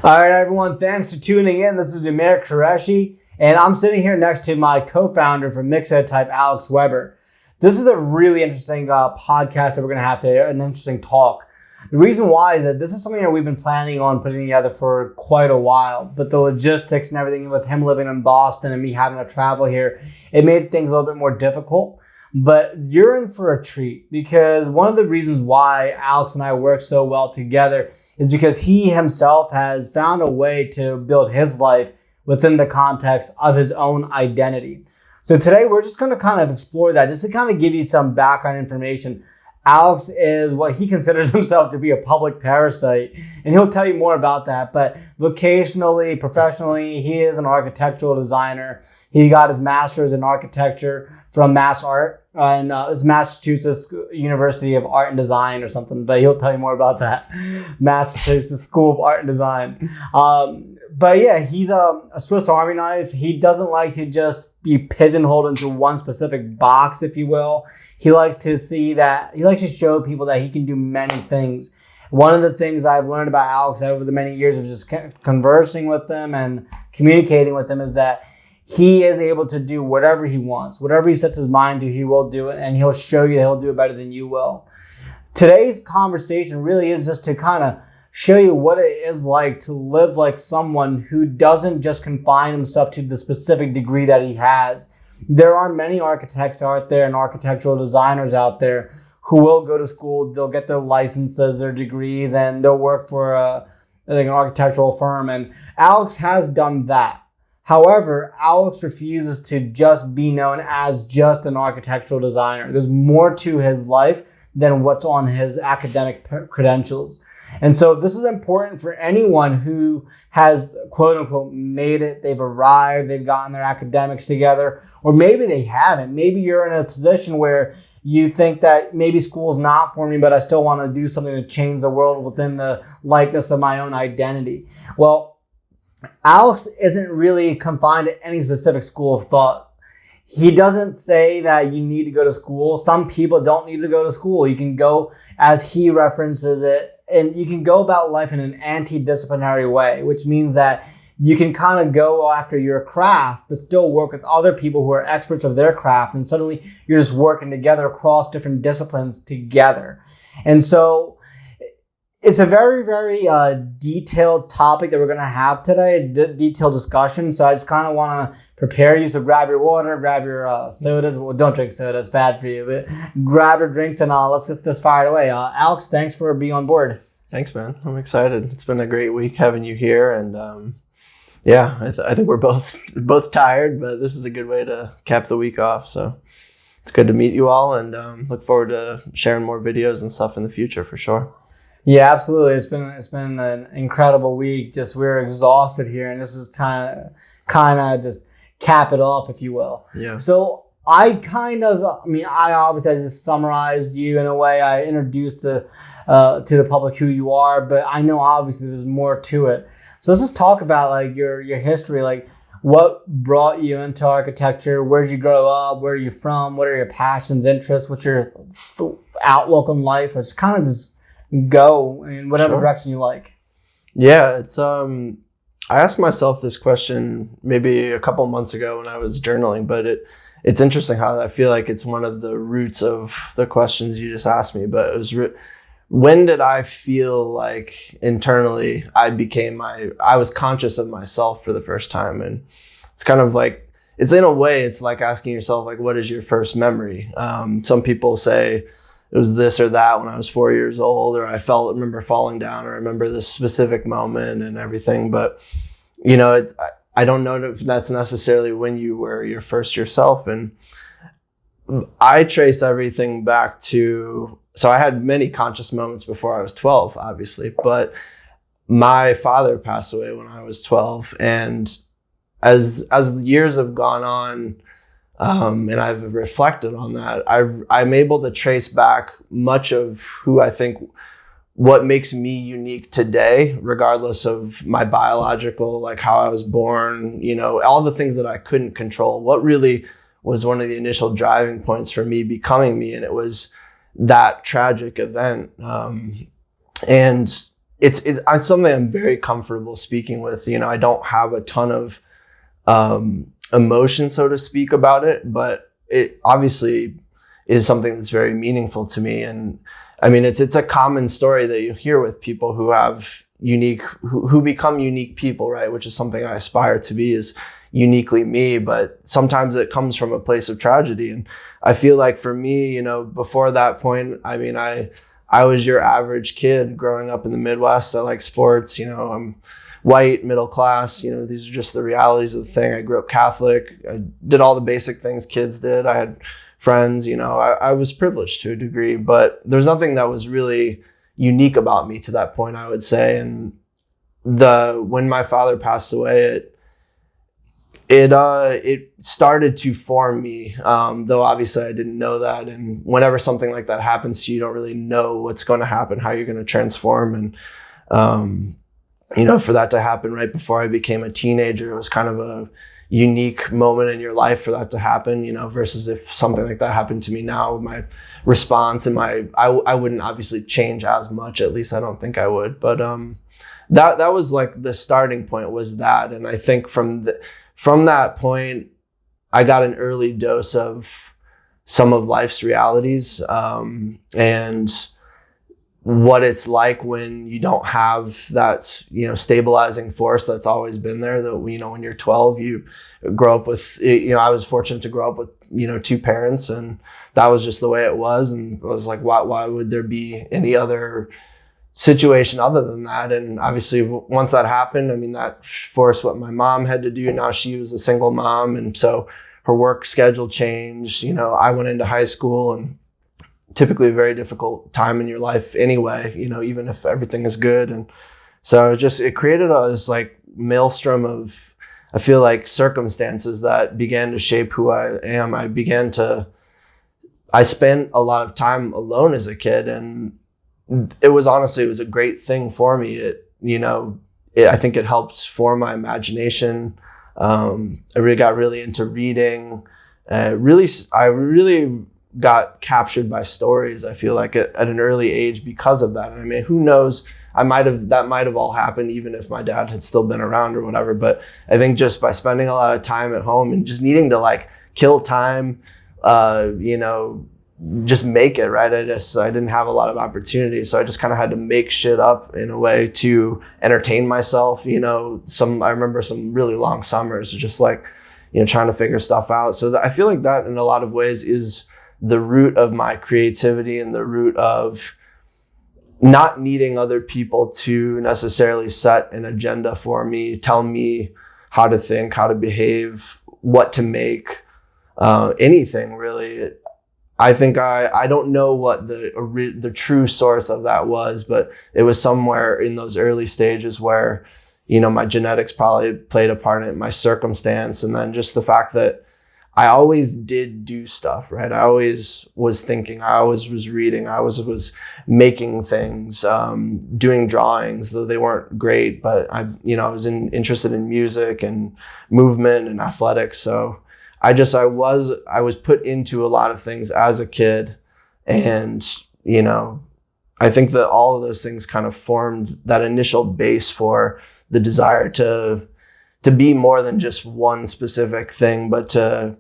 All right, everyone. Thanks for tuning in. This is Numair Qureshi, and I'm sitting here next to my co-founder from Mixotype, Alex Weber. This is a really interesting podcast that we're going to have today, an interesting talk. The reason why is that this is something that we've been planning on putting together for quite a while, but the logistics and everything with him living in Boston and me having to travel here, it made things a little bit more difficult. But you're in for a treat, because one of the reasons why Alex and I work so well together is because he himself has found a way to build his life within the context of his own identity. So today we're just going to kind of explore that, just to kind of give you some background information. Alex is what he considers himself to be a public parasite, and he'll tell you more about that. But vocationally, professionally, he is an architectural designer. He got his master's in architecture from Mass Art and it's Massachusetts University of Art and Design or something, but he'll tell you more about that. Massachusetts School of Art and Design. But yeah, he's a Swiss Army knife. He doesn't like to just be pigeonholed into one specific box, if you will. He likes to show people that he can do many things. One of the things I've learned about Alex over the many years of just conversing with him and communicating with him is that he is able to do whatever he wants. Whatever he sets his mind to, he will do it, and he'll show you that he'll do it better than you will. Today's conversation really is just to kind of show you what it is like to live like someone who doesn't just confine himself to the specific degree that he has. There are many architects out there and architectural designers out there who will go to school, they'll get their licenses, their degrees, and they'll work for an architectural firm. And Alex has done that. However, Alex refuses to just be known as just an architectural designer. There's more to his life than what's on his academic credentials. And so this is important for anyone who has, quote unquote, made it. They've arrived, they've gotten their academics together, or maybe they haven't. Maybe you're in a position where you think that maybe school's not for me, but I still want to do something to change the world within the likeness of my own identity. Well, Alex isn't really confined to any specific school of thought. He doesn't say that you need to go to school. Some people don't need to go to school. You can go, as he references it, and you can go about life in an anti-disciplinary way, which means that you can kind of go after your craft, but still work with other people who are experts of their craft. And suddenly you're just working together across different disciplines together. And so it's a very, very detailed topic that we're going to have today, detailed discussion. So I just kind of want to prepare you. So grab your water, grab your sodas. Well, don't drink soda. It's bad for you. But grab your drinks and let's get this fired away. Alex, thanks for being on board. Thanks, man. I'm excited. It's been a great week having you here. And yeah, I think we're both tired, but this is a good way to cap the week off. So it's good to meet you all, and look forward to sharing more videos and stuff in the future for sure. Yeah, absolutely. It's been an incredible week. Just we're exhausted here, and this is kind of just cap it off, if you will. Yeah. So I obviously just summarized you in a way. I introduced to the public who you are, but I know obviously there's more to it. So let's just talk about like your history, like what brought you into architecture. Where did you grow up? Where are you from? What are your passions, interests? What's your outlook on life? Let's kind of just go in whatever direction you like. Yeah, it's I asked myself this question maybe a couple months ago when I was journaling, but it's interesting how I feel like it's one of the roots of the questions you just asked me. But it was when did I feel like internally I was conscious of myself for the first time? And it's kind of like, it's in a way, it's like asking yourself, like, what is your first memory? Some people say it was this or that when I was 4 years old, or I remember falling down, or I remember this specific moment and everything. But, I don't know if that's necessarily when you were your first yourself. And I trace everything back to, so I had many conscious moments before I was 12, obviously, but my father passed away when I was 12. And as the years have gone on, and I've reflected on that, I'm able to trace back much of who I think, what makes me unique today, regardless of my biological, like how I was born, all the things that I couldn't control. What really was one of the initial driving points for me becoming me, and it was that tragic event. And it's something I'm very comfortable speaking with. You know, I don't have a ton of emotion, so to speak, about it, but it obviously is something that's very meaningful to me. And I mean, it's a common story that you hear with people who have who become unique people, right? Which is something I aspire to be, is uniquely me, but sometimes it comes from a place of tragedy. And I feel like for me, you know, before that point, I mean, I was your average kid growing up in the Midwest. I like sports, you know, I'm white, middle class, you know, these are just the realities of the thing. I grew up Catholic. I did all the basic things kids did. I had friends, you know, I was privileged to a degree, but there's nothing that was really unique about me to that point, I would say. And when my father passed away, it started to form me, though obviously I didn't know that. And whenever something like that happens to you, you don't really know what's going to happen, how you're going to transform. And you know, for that to happen right before I became a teenager, it was kind of a unique moment in your life for that to happen, you know, versus if something like that happened to me now, my response and I wouldn't obviously change as much, at least I don't think I would. But that was like the starting point, was that. And I think from that point, I got an early dose of some of life's realities, and what it's like when you don't have that, you know, stabilizing force that's always been there. That, you know, when you're 12, you grow up with, you know, I was fortunate to grow up with, you know, two parents, and that was just the way it was. And I was like, why would there be any other situation other than that? And obviously once that happened, I mean, that forced what my mom had to do. Now she was a single mom, and so her work schedule changed. You know, I went into high school, and typically a very difficult time in your life anyway, you know, even if everything is good. And so it created this like maelstrom of, I feel like, circumstances that began to shape who I am. I spent a lot of time alone as a kid, and it was a great thing for me. I think it helped form my imagination. I really got really into reading. I really got captured by stories, I feel like, at an early age because of that. I mean, who knows, that might have all happened even if my dad had still been around or whatever. But I think just by spending a lot of time at home and just needing to like kill time, you know, just make it, right? I didn't have a lot of opportunities, so I just kind of had to make shit up in a way to entertain myself. You know, I remember some really long summers just like, you know, trying to figure stuff out. So I feel like that in a lot of ways is the root of my creativity, and the root of not needing other people to necessarily set an agenda for me, tell me how to think, how to behave, what to make, anything really. I think I don't know what the true source of that was, but it was somewhere in those early stages where, you know, my genetics probably played a part in it, my circumstance, and then just the fact that I always did do stuff, right? I always was thinking, I always was reading, I was making things, doing drawings, though they weren't great, but I was interested in music and movement and athletics. So I was put into a lot of things as a kid. And, you know, I think that all of those things kind of formed that initial base for the desire to be more than just one specific thing, but to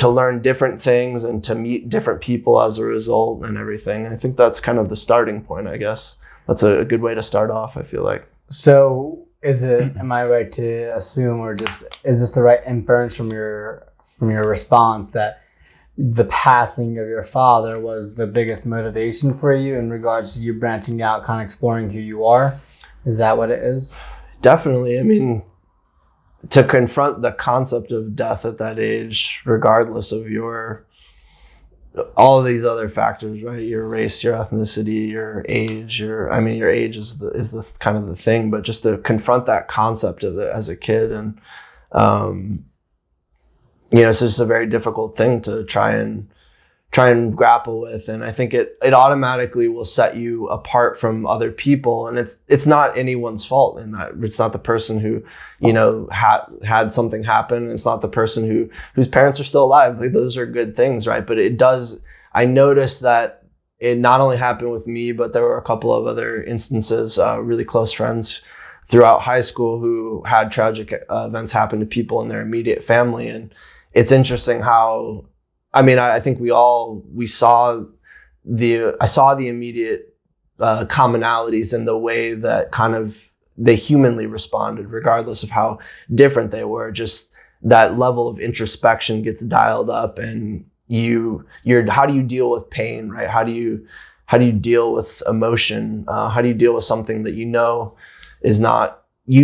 learn different things and to meet different people as a result and everything. I think that's kind of the starting point, I guess. That's a good way to start off, I feel like. So am I right to assume, or just is this the right inference from your response, that the passing of your father was the biggest motivation for you in regards to you branching out, kind of exploring who you are? Is that what it is? Definitely. I mean, to confront the concept of death at that age, regardless of all of these other factors, right? Your race, your ethnicity, your age, your age is the kind of the thing, but just to confront that concept as a kid, and it's just a very difficult thing to try and grapple with. And I think it automatically will set you apart from other people. And it's not anyone's fault in that. It's not the person who, had something happen. It's not the person whose parents are still alive. Like, those are good things, right? But I noticed that it not only happened with me, but there were a couple of other instances, really close friends throughout high school who had tragic events happen to people in their immediate family. And it's interesting how, I think I saw the immediate commonalities in the way that kind of they humanly responded, regardless of how different they were. Just that level of introspection gets dialed up, and how do you deal with pain, right? How do you deal with emotion? How do you deal with something that you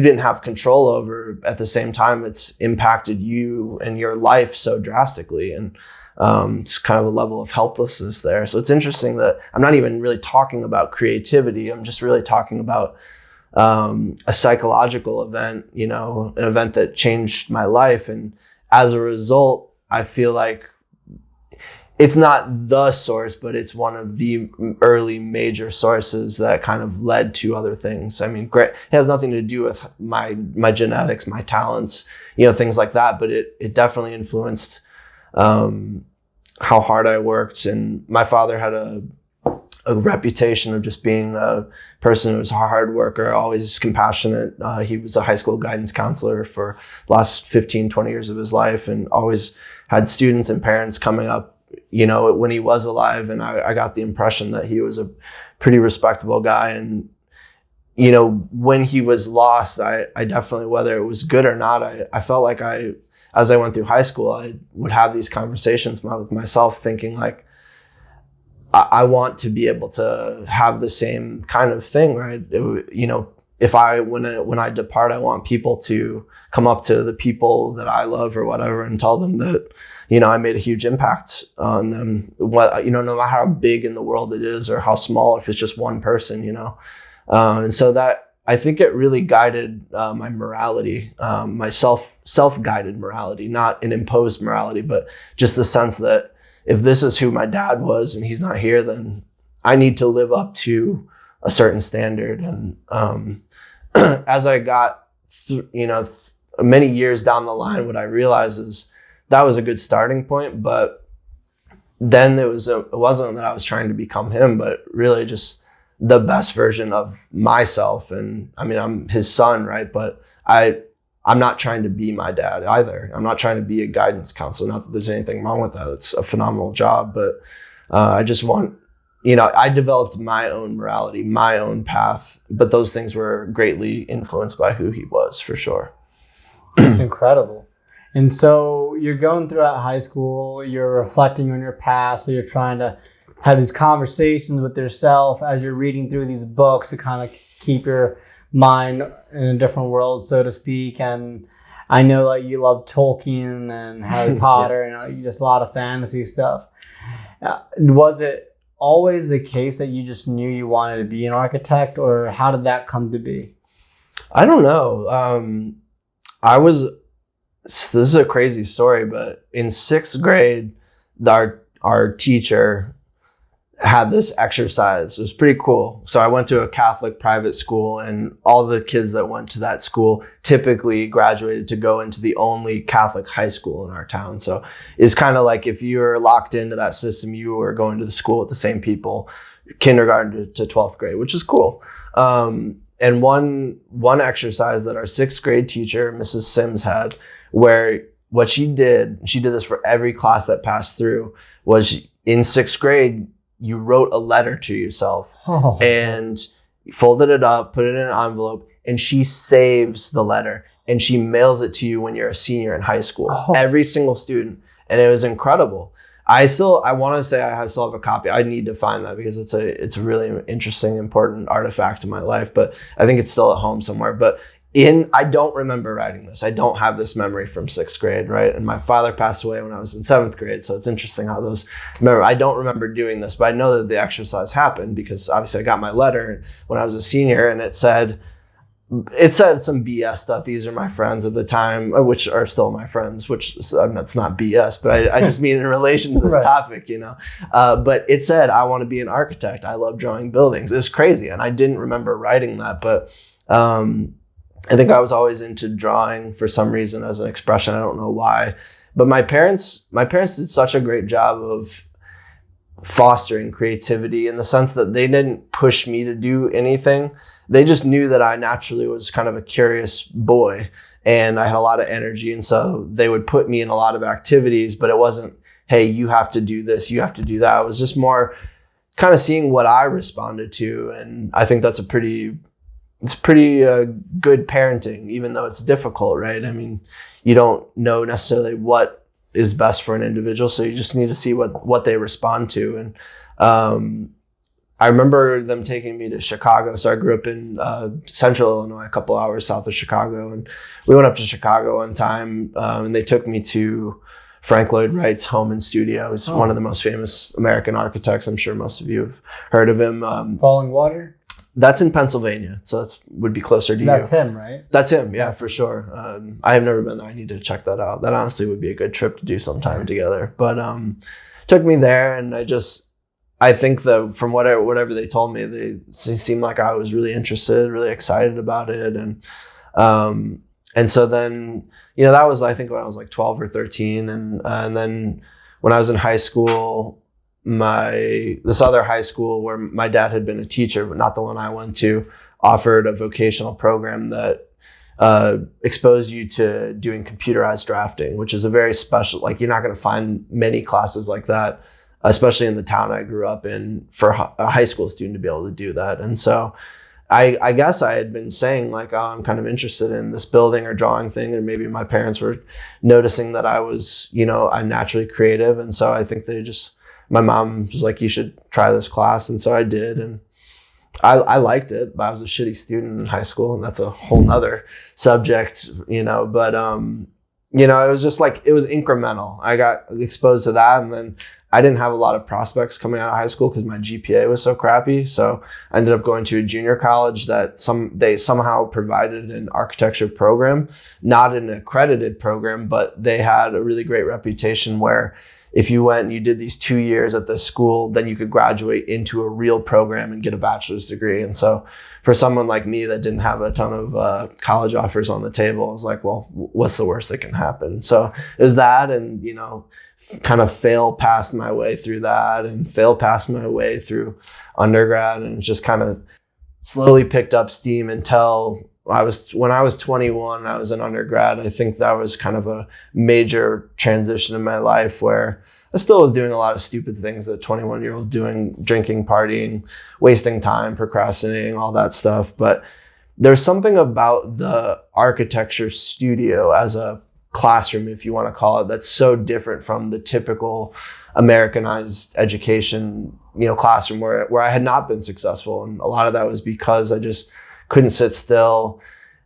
didn't have control over? At the same time, it's impacted you and your life so drastically, and it's kind of a level of helplessness there. So it's interesting that I'm not even really talking about creativity. I'm just really talking about a psychological event, an event that changed my life. And as a result, I feel like it's not the source, but it's one of the early major sources that kind of led to other things. It has nothing to do with my genetics, my talents, things like that, but it definitely influenced how hard I worked. And my father had a reputation of just being a person who was a hard worker, always compassionate. He was a high school guidance counselor for the last 15, 20 years of his life, and always had students and parents coming up, when he was alive. And I got the impression that he was a pretty respectable guy. And, when he was lost, I definitely, whether it was good or not, I felt like as I went through high school, I would have these conversations with myself, thinking like, I want to be able to have the same kind of thing, right? When I depart, I want people to come up to the people that I love or whatever and tell them that, I made a huge impact on them. No matter how big in the world it is or how small, if it's just one person, and so that, I think it really guided my morality, my self-guided morality, not an imposed morality, but just the sense that if this is who my dad was and he's not here, then I need to live up to a certain standard. And as I got many years down the line, what I realized is that was a good starting point, but then it wasn't that I was trying to become him, but really just the best version of myself. And I'm his son, right? But I'm not trying to be my dad either. I'm not trying to be a guidance counselor. Not that there's anything wrong with that. It's a phenomenal job, but I just want, I developed my own morality, my own path, but those things were greatly influenced by who he was, for sure. It's incredible. And so you're going throughout high school, you're reflecting on your past, but you're trying to have these conversations with yourself as you're reading through these books to kind of keep your mind in a different world, so to speak. And I know that you love Tolkien and Harry Potter and just a lot of fantasy stuff. Was it always the case that you just knew you wanted to be an architect, or how did that come to be? I don't know. This is a crazy story, but in 6th grade, our teacher had this exercise. It was pretty cool. So I went to a Catholic private school, and all the kids that went to that school typically graduated to go into the only Catholic high school in our town. So it's kind of like if you were locked into that system, you were going to the school with the same people, kindergarten to 12th grade, which is cool. And one exercise that our 6th grade teacher, Mrs. Sims, had, where what she did this for every class that passed through, was in 6th grade, you wrote a letter to yourself and folded it up, put it in an envelope, and she saves the letter and she mails it to you when you're a senior in high school. Every single student. And it was incredible. I want to say I still have a copy. I need to find that because it's a really interesting, important artifact in my life, but I think it's still at home somewhere. But I don't remember writing this. I don't have this memory from 6th grade, right? And my father passed away when I was in 7th grade. So it's interesting how I don't remember doing this, but I know that the exercise happened because obviously I got my letter when I was a senior, and it said some BS stuff. These are my friends at the time, which are still my friends, which that's not BS, but I just mean in relation to this topic, but it said, I want to be an architect. I love drawing buildings. It was crazy. And I didn't remember writing that, but, I think I was always into drawing for some reason as an expression. I don't know why, but my parents did such a great job of fostering creativity in the sense that they didn't push me to do anything. They just knew that I naturally was kind of a curious boy and I had a lot of energy. And so they would put me in a lot of activities, but it wasn't, hey, you have to do this, you have to do that. It was just more kind of seeing what I responded to. And I think that's pretty good parenting, even though it's difficult, right? I mean, you don't know necessarily what is best for an individual, so you just need to see what they respond to. And I remember them taking me to Chicago. So I grew up in central Illinois, a couple hours south of Chicago, and we went up to Chicago one time, and they took me to Frank Lloyd Wright's home and studio. He's one of the most famous American architects. I'm sure most of you have heard of him. Falling Water? That's in Pennsylvania, so that would be closer to you. That's him, right? That's him, yeah, for sure. I have never been there. I need to check that out. That honestly would be a good trip to do sometime together. But took me there, and I think that from whatever they told me, they seemed like I was really interested, really excited about it, and so then, you know, that was, I think, when I was like 12 or 13, and then when I was in high school, this other high school where my dad had been a teacher, but not the one I went to, offered a vocational program that exposed you to doing computerized drafting, which is a very special, like, you're not going to find many classes like that, especially in the town I grew up in, for a high school student to be able to do that. And so I guess I had been saying, like, oh, I'm kind of interested in this building or drawing thing, and maybe my parents were noticing that I was, you know, I'm naturally creative. And so I think my mom was like, you should try this class. And so I did. And I liked it, but I was a shitty student in high school, and that's a whole nother subject, you know, but, you know, it was just like, it was incremental. I got exposed to that. And then I didn't have a lot of prospects coming out of high school because my GPA was so crappy. So I ended up going to a junior college that they somehow provided an architecture program, not an accredited program, but they had a really great reputation where if you went and you did these 2 years at this school, then you could graduate into a real program and get a bachelor's degree. And so for someone like me that didn't have a ton of college offers on the table, I was like, well, what's the worst that can happen? So it was that, and, you know, kind of fail past my way through that and fail past my way through undergrad, and just kind of slowly picked up steam until when I was 21, I was an undergrad. I think that was kind of a major transition in my life where I still was doing a lot of stupid things that 21-year-olds doing, drinking, partying, wasting time, procrastinating, all that stuff. But there's something about the architecture studio as a classroom, if you want to call it, that's so different from the typical Americanized education, you know, classroom where I had not been successful. And a lot of that was because I just couldn't sit still.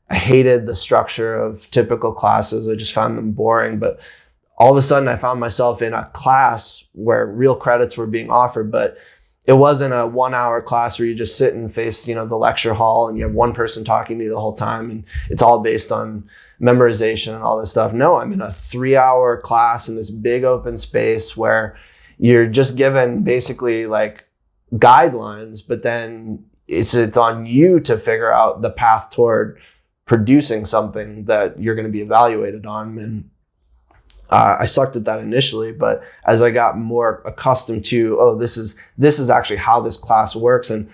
I hated the structure of typical classes. I just found them boring. But all of a sudden I found myself in a class where real credits were being offered, but it wasn't a 1 hour class where you just sit and face, you know, the lecture hall and you have one person talking to you the whole time and it's all based on memorization and all this stuff. No, I'm in a 3 hour class in this big open space where you're just given basically like guidelines, but then it's on you to figure out the path toward producing something that you're going to be evaluated on. And I sucked at that initially, but as I got more accustomed to, oh, this is actually how this class works, and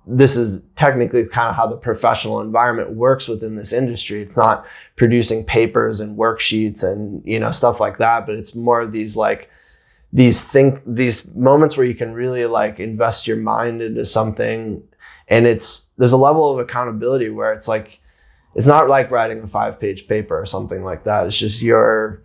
this is technically kind of how the professional environment works within this industry. It's not producing papers and worksheets and, you know, stuff like that, but it's more of these like these moments where you can really like invest your mind into something, and there's a level of accountability where it's like, it's not like writing a 5-page paper or something like that. It's just you're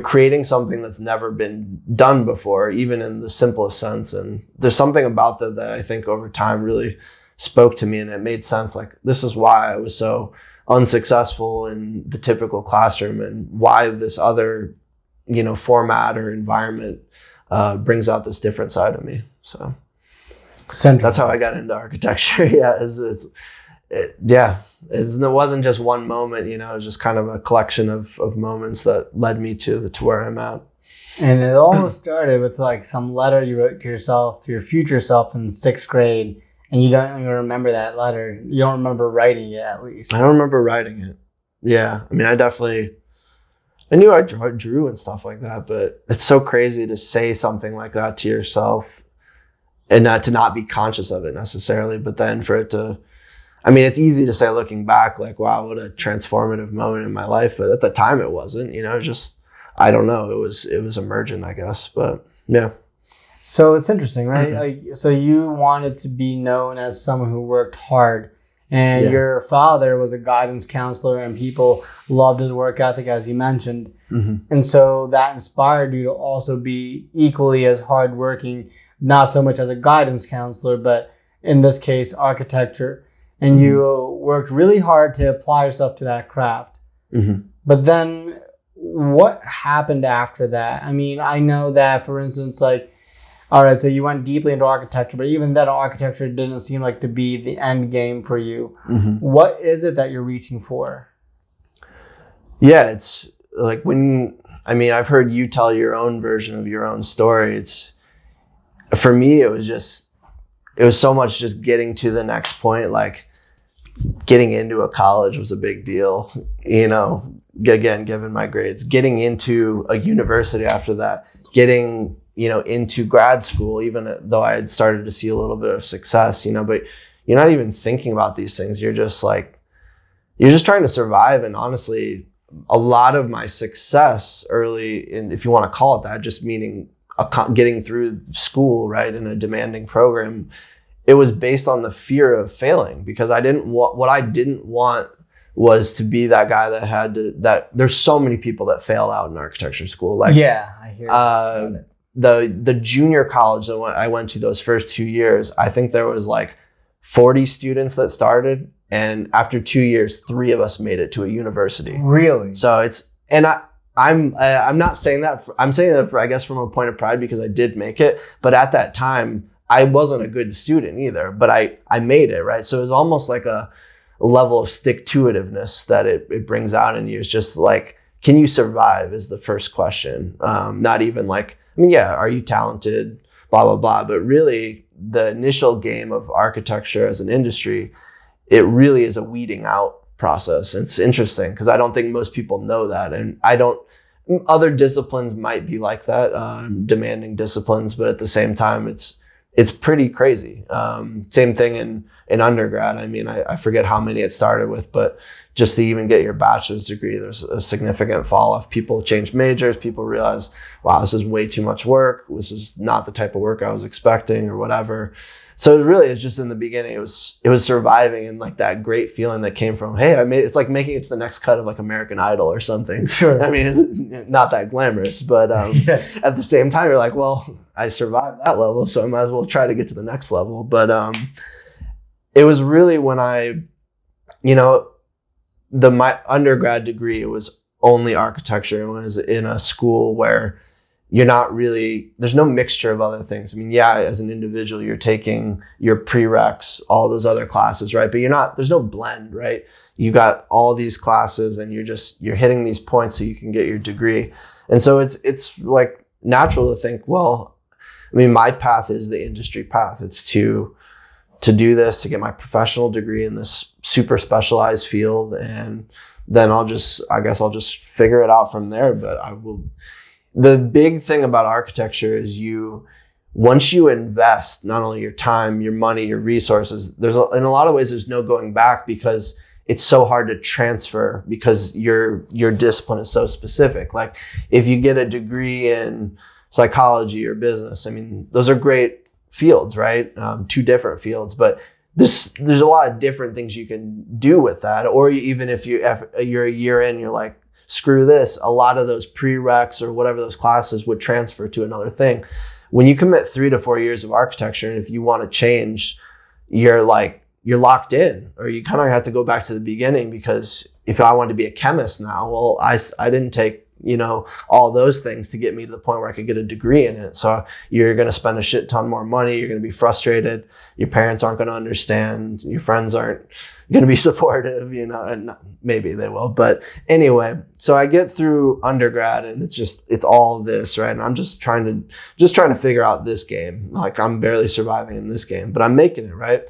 creating something that's never been done before, even in the simplest sense. And there's something about that I think over time really spoke to me, and it made sense. Like, this is why I was so unsuccessful in the typical classroom, and why this other, you know, format or environment brings out this different side of me. So that's how I got into architecture. Yeah, it wasn't just one moment, you know, it was just kind of a collection of moments that led me to where I'm at. And it all started with like some letter you wrote to yourself, your future self, in 6th grade, and you don't even remember that letter. You don't remember writing it, at least. I don't remember writing it. Yeah, I mean, I knew I drew and stuff like that, but it's so crazy to say something like that to yourself and not to not be conscious of it necessarily, but then for it to, I mean, it's easy to say looking back, like, wow, what a transformative moment in my life. But at the time it wasn't, just, I don't know. It was emergent, I guess. But yeah. So it's interesting, right? So you wanted to be known as someone who worked hard, and your father was a guidance counselor, and people loved his work ethic, as you mentioned. And so that inspired you to also be equally as hardworking, not so much as a guidance counselor, but in this case, architecture. And you worked really hard to apply yourself to that craft. But then what happened after that? I mean, I know that, for instance, like, all right, so you went deeply into architecture, but even then architecture didn't seem like to be the end game for you. What is it that you're reaching for? Yeah, it's like I've heard you tell your own version of your own story. For me, it was so much just getting to the next point. Like getting into a college was a big deal, again, given my grades, getting into a university after that, getting into grad school, even though I had started to see a little bit of success, but you're not even thinking about these things. You're just trying to survive. And honestly, a lot of my success early in, if you want to call it that, just meaning getting through school, right, in a demanding program, it was based on the fear of failing, because what I didn't want was to be that guy that there's so many people that fail out in architecture school. Like, yeah, I hear it. The junior college that I went to those first 2 years, I think there was like 40 students that started, and after 2 years, 3 of us made it to a university. Really? So I'm not saying that. I'm saying that I guess from a point of pride, because I did make it. But at that time, I wasn't a good student either. But I made it, right? So it was almost like a level of stick-to-itiveness that it brings out in you. It's just like, can you survive is the first question. Not even like, are you talented, blah, blah, blah. But really, the initial game of architecture as an industry, it really is a weeding out process. It's interesting because I don't think most people know that. And other disciplines might be like that, demanding disciplines, but at the same time, it's pretty crazy. Same thing in undergrad. I forget how many it started with, but just to even get your bachelor's degree, there's a significant fall off. People change majors. People realize, wow, this is way too much work. This is not the type of work I was expecting or whatever. So it's just in the beginning, it was surviving, and like that great feeling that came from, hey, I made it. It's like making it to the next cut of like American Idol or something. Sure. It's not that glamorous, but at the same time, you're like, well, I survived that level, so I might as well try to get to the next level. But it was really when my undergrad degree, it was only architecture, and was in a school where there's no mixture of other things. As an individual, you're taking your prereqs, all those other classes, right? But there's no blend, right? You got all these classes and you're hitting these points so you can get your degree. And so it's like natural to think, well, my path is the industry path. It's to do this, to get my professional degree in this super specialized field. And then I'll just figure it out from there. But the big thing about architecture is once you invest not only your time, your money, your resources, in a lot of ways, there's no going back, because it's so hard to transfer, because your discipline is so specific. Like if you get a degree in psychology or business, those are great fields, right? 2 different fields, but there's a lot of different things you can do with that. Or even if you're a year in, you're like, screw this, a lot of those prereqs or whatever those classes would transfer to another thing. When you commit 3 to 4 years of architecture, and if you want to change, you're locked in, or you kind of have to go back to the beginning, because if I wanted to be a chemist now, well, I didn't take all those things to get me to the point where I could get a degree in it. So you're going to spend a shit ton more money. You're going to be frustrated. Your parents aren't going to understand. Your friends aren't going to be supportive, and maybe they will. But anyway, so I get through undergrad, and it's all this, right? And I'm just trying to figure out this game. Like I'm barely surviving in this game, but I'm making it, right?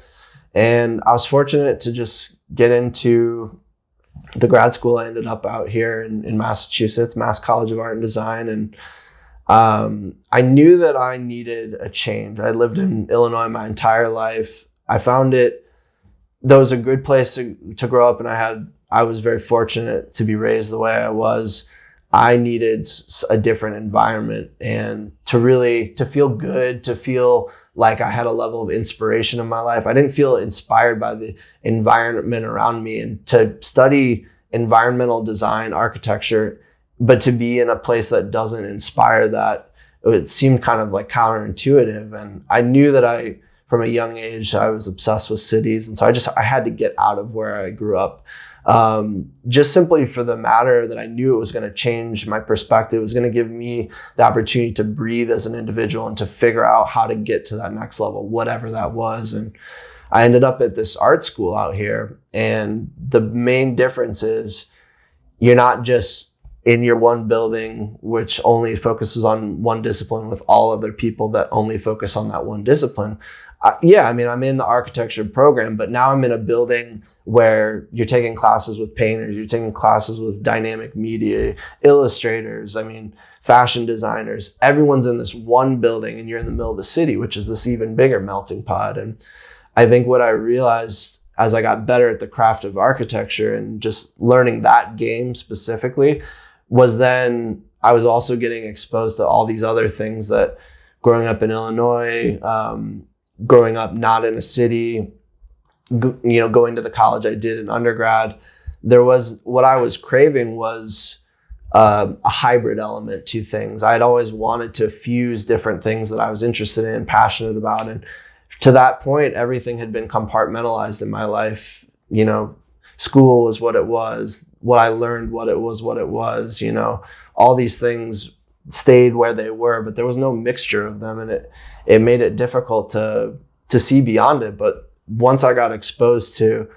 And I was fortunate to just get into the grad school I ended up out here in Massachusetts, Mass College of Art and Design. And I knew that I needed a change. I lived in Illinois my entire life. I found that was a good place to grow up, and I was very fortunate to be raised the way I was. I needed a different environment, and to feel good, to feel like I had a level of inspiration in my life. I didn't feel inspired by the environment around me, and to study environmental design, architecture, but to be in a place that doesn't inspire that, it seemed kind of like counterintuitive. And I knew that from a young age, I was obsessed with cities. And so I had to get out of where I grew up. Just simply for the matter that I knew it was going to change my perspective. It was going to give me the opportunity to breathe as an individual and to figure out how to get to that next level, whatever that was. And I ended up at this art school out here. And the main difference is you're not just in your one building, which only focuses on one discipline, with all other people that only focus on that one discipline. I'm in the architecture program, but now I'm in a building where you're taking classes with painters, you're taking classes with dynamic media, illustrators, fashion designers. Everyone's in this one building, and you're in the middle of the city, which is this even bigger melting pot. And I think what I realized as I got better at the craft of architecture and just learning that game specifically was then I was also getting exposed to all these other things that growing up in Illinois, growing up not in a city, going to the college I did in undergrad, what I was craving was a hybrid element to things. I'd always wanted to fuse different things that I was interested in, passionate about. And to that point, everything had been compartmentalized in my life. School was what it was, what I learned, what it was, all these things stayed where they were, but there was no mixture of them. And it made it difficult to see beyond it. But once I got exposed to,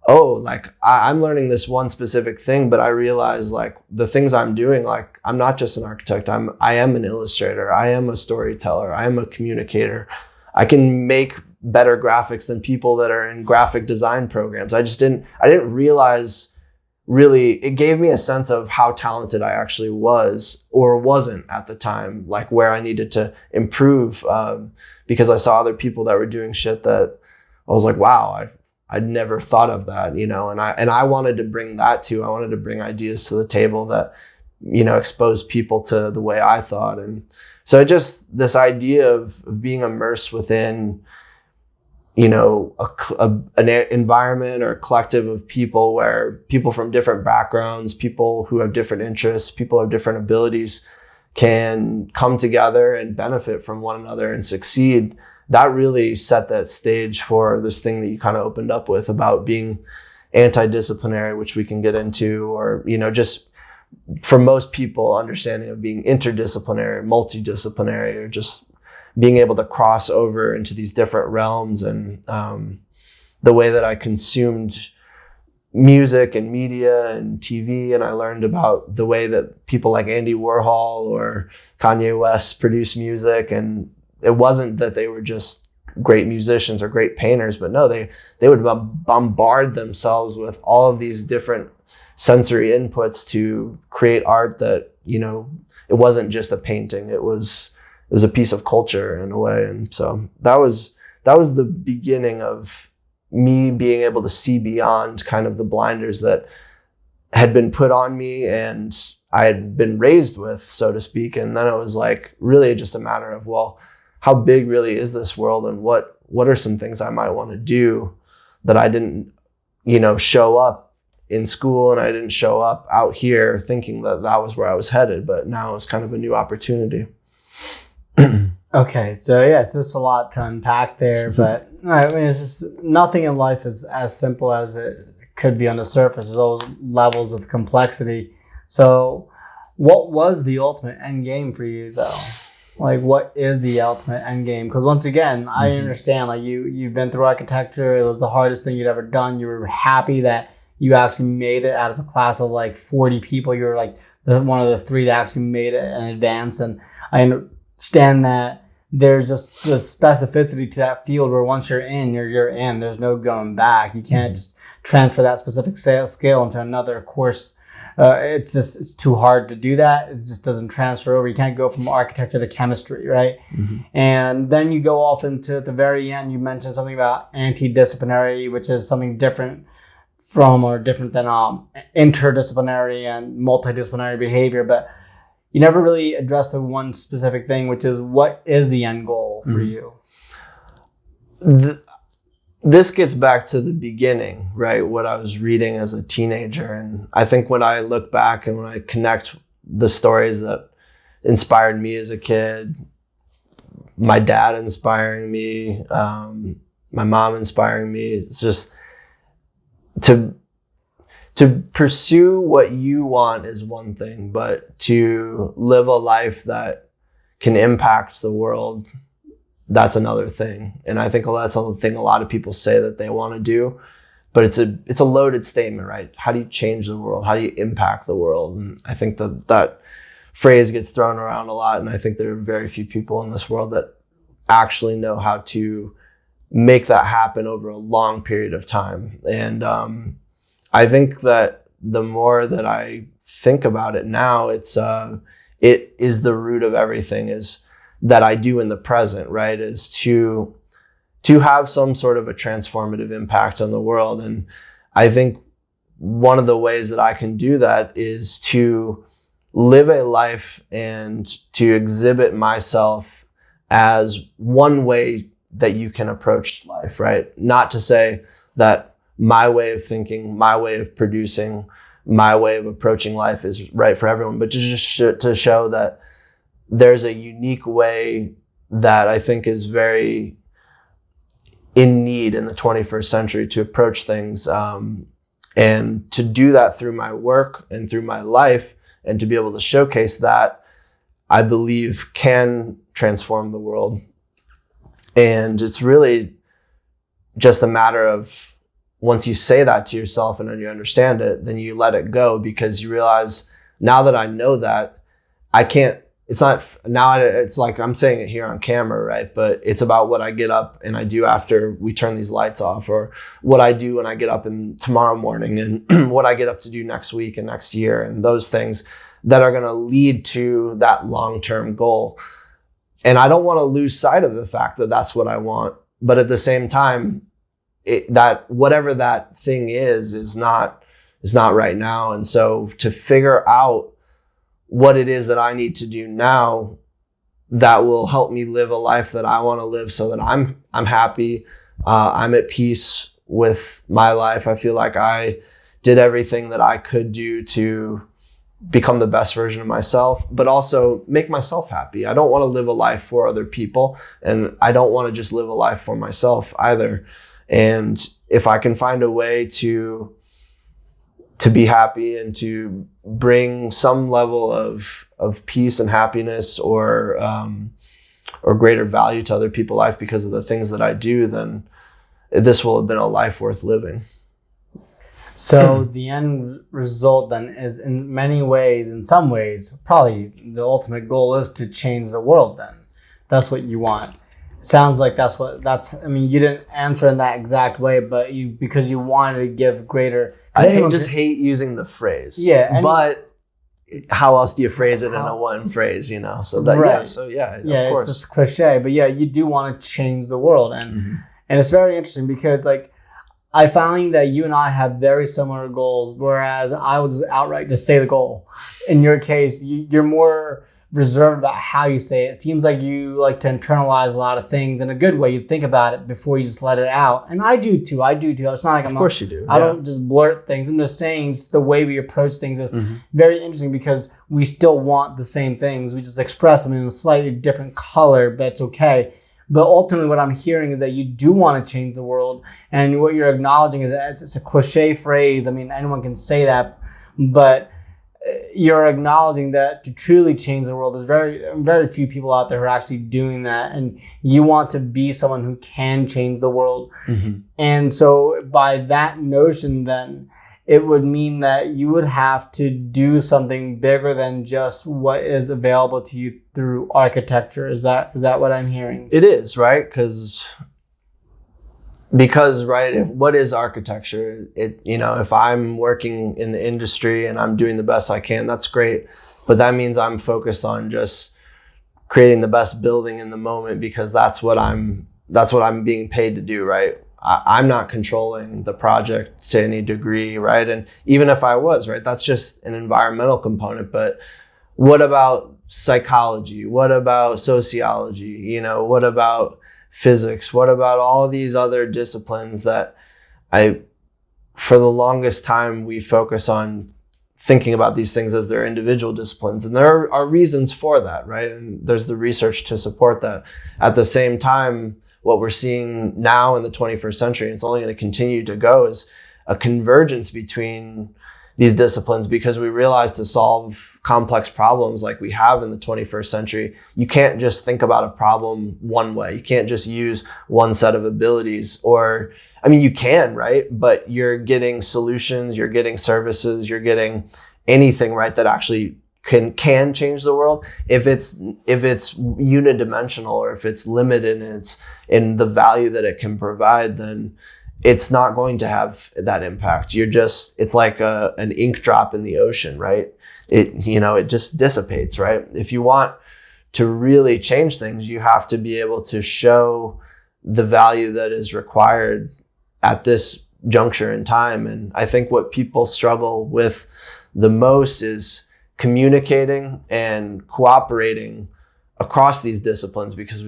I'm learning this one specific thing, but I realized the things I'm doing, I'm not just an architect, I am an illustrator, I am a storyteller, I am a communicator. I can make better graphics than people that are in graphic design programs. I didn't realize, really, it gave me a sense of how talented I actually was or wasn't at the time, where I needed to improve, because I saw other people that were doing shit that I was like, wow, I'd never thought of that, and I wanted to bring that too. I wanted to bring ideas to the table that, expose people to the way I thought. And so this idea of being immersed within, an environment or a collective of people where people from different backgrounds, people who have different interests, people who have different abilities can come together and benefit from one another and succeed. That really set that stage for this thing that you kind of opened up with about being anti-disciplinary, which we can get into, or, just for most people, understanding of being interdisciplinary, multidisciplinary, or just being able to cross over into these different realms. And the way that I consumed music and media and TV, and I learned about the way that people like Andy Warhol or Kanye West produce music. And it wasn't that they were just great musicians or great painters, but no, they would bombard themselves with all of these different sensory inputs to create art that, it wasn't just a painting. It was a piece of culture in a way. And so that was the beginning of me being able to see beyond kind of the blinders that had been put on me and I had been raised with, so to speak. And then it was really just a matter of, well, how big really is this world, and what are some things I might want to do that I didn't, show up in school, and I didn't show up out here thinking that was where I was headed, but now it's kind of a new opportunity. Okay, so yes, there's a lot to unpack there, but it's just nothing in life is as simple as it could be on the surface. There's those levels of complexity. So what was the ultimate end game for you, though? What is the ultimate end game? Because once again, I understand, you've been through architecture. It was the hardest thing you'd ever done. You were happy that you actually made it out of a class of 40 people. You were one of the 3 that actually made it and advanced. And I understand that there's just the specificity to that field where once you're in, you're in. There's no going back. You can't just transfer that specific skill into another course It's too hard to do that. It just doesn't transfer over. You can't go from architecture to chemistry, right? And then you go off into the very end. You mentioned something about anti-disciplinary, which is something different than interdisciplinary and multidisciplinary behavior. But you never really address the one specific thing, which is what is the end goal for you? This gets back to the beginning, right? What I was reading as a teenager. And I think when I look back and when I connect the stories that inspired me as a kid, my dad inspiring me, my mom inspiring me, it's just to pursue what you want is one thing, but to live a life that can impact the world, that's another thing. And I think that's a thing a lot of people say that they want to do, but it's a loaded statement, right? How do you change the world? How do you impact the world? And I think that phrase gets thrown around a lot. And I think there are very few people in this world that actually know how to make that happen over a long period of time. And I think that the more that I think about it now, it is the root of everything is that I do in the present, right? Is to have some sort of a transformative impact on the world. And I think one of the ways that I can do that is to live a life and to exhibit myself as one way that you can approach life, right? Not to say that my way of thinking, my way of producing, my way of approaching life is right for everyone, but to show that there's a unique way that I think is very in need in the 21st century to approach things. And to do that through my work and through my life and to be able to showcase that, I believe can transform the world. And it's really just a matter of once you say that to yourself and then you understand it, then you let it go because you realize now that I know that it's like I'm saying it here on camera, right? But it's about what I get up and I do after we turn these lights off, or what I do when I get up tomorrow morning, and what I get up to do next week and next year, and those things that are going to lead to that long-term goal. And I don't want to lose sight of the fact that that's what I want. But at the same time, that whatever that thing is not right now. And so to figure out what it is that I need to do now that will help me live a life that I want to live so that I'm happy, I'm at peace with my life. I feel like I did everything that I could do to become the best version of myself, but also make myself happy. I don't want to live a life for other people, and I don't want to just live a life for myself either. And if I can find a way to be happy and to bring some level of peace and happiness or greater value to other people's life because of the things that I do, then this will have been a life worth living. So the end result then is in some ways, probably the ultimate goal is to change the world then. That's what you want. Sounds like you didn't answer in that exact way, but because you wanted to give greater. I hate using the phrase. Yeah. But how else do you phrase it in a one phrase, So that, right. Of course. It's just cliche, but yeah, you do want to change the world. And it's very interesting because I find that you and I have very similar goals, whereas I would just outright just say the goal. In your case, you're more reserved about how you say it. It seems like you like to internalize a lot of things in a good way. You think about it before you just let it out. And I do too. It's not like of course you do. I don't just blurt things. I'm just saying the way we approach things is very interesting because we still want the same things. We just express them in a slightly different color, but it's okay. But ultimately what I'm hearing is that you do want to change the world. And what you're acknowledging is that it's a cliche phrase. I mean, anyone can say that, but you're acknowledging that to truly change the world, there's very, very few people out there who are actually doing that. And you want to be someone who can change the world. And so by that notion, then it would mean that you would have to do something bigger than just what is available to you through architecture. Is that what I'm hearing? It is, right? Because because, right, what is architecture? If I'm working in the industry and I'm doing the best I can, that's great. But that means I'm focused on just creating the best building in the moment, because that's what I'm being paid to do, right? I'm not controlling the project to any degree, right? And even if I was, right, that's just an environmental component. But what about psychology? What about sociology? What about physics? What about all these other disciplines that for the longest time, we focus on thinking about these things as their individual disciplines. And there are reasons for that, right? And there's the research to support that. At the same time, what we're seeing now in the 21st century, and it's only going to continue to go, is a convergence between these disciplines, because we realize to solve complex problems like we have in the 21st century, you can't just think about a problem one way. You can't just use one set of abilities, or, I mean, you can, right? But you're getting solutions, you're getting services, you're getting anything, right, that actually can change the world. If it's unidimensional, or if it's limited in the value that it can provide, then it's not going to have that impact. It's like an ink drop in the ocean, right? It just dissipates, right? If you want to really change things, you have to be able to show the value that is required at this juncture in time. And I think what people struggle with the most is communicating and cooperating across these disciplines, because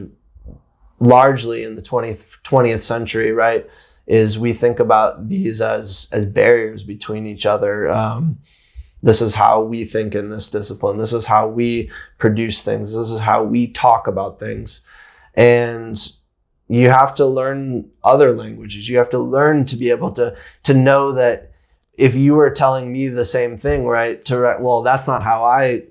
largely in the 20th century, right, is we think about these as barriers between each other. This is how we think in this discipline. This is how we produce things. This is how we talk about things. And you have to learn other languages. You have to learn to be able to know that if you were telling me the same thing, right, well, that's not how I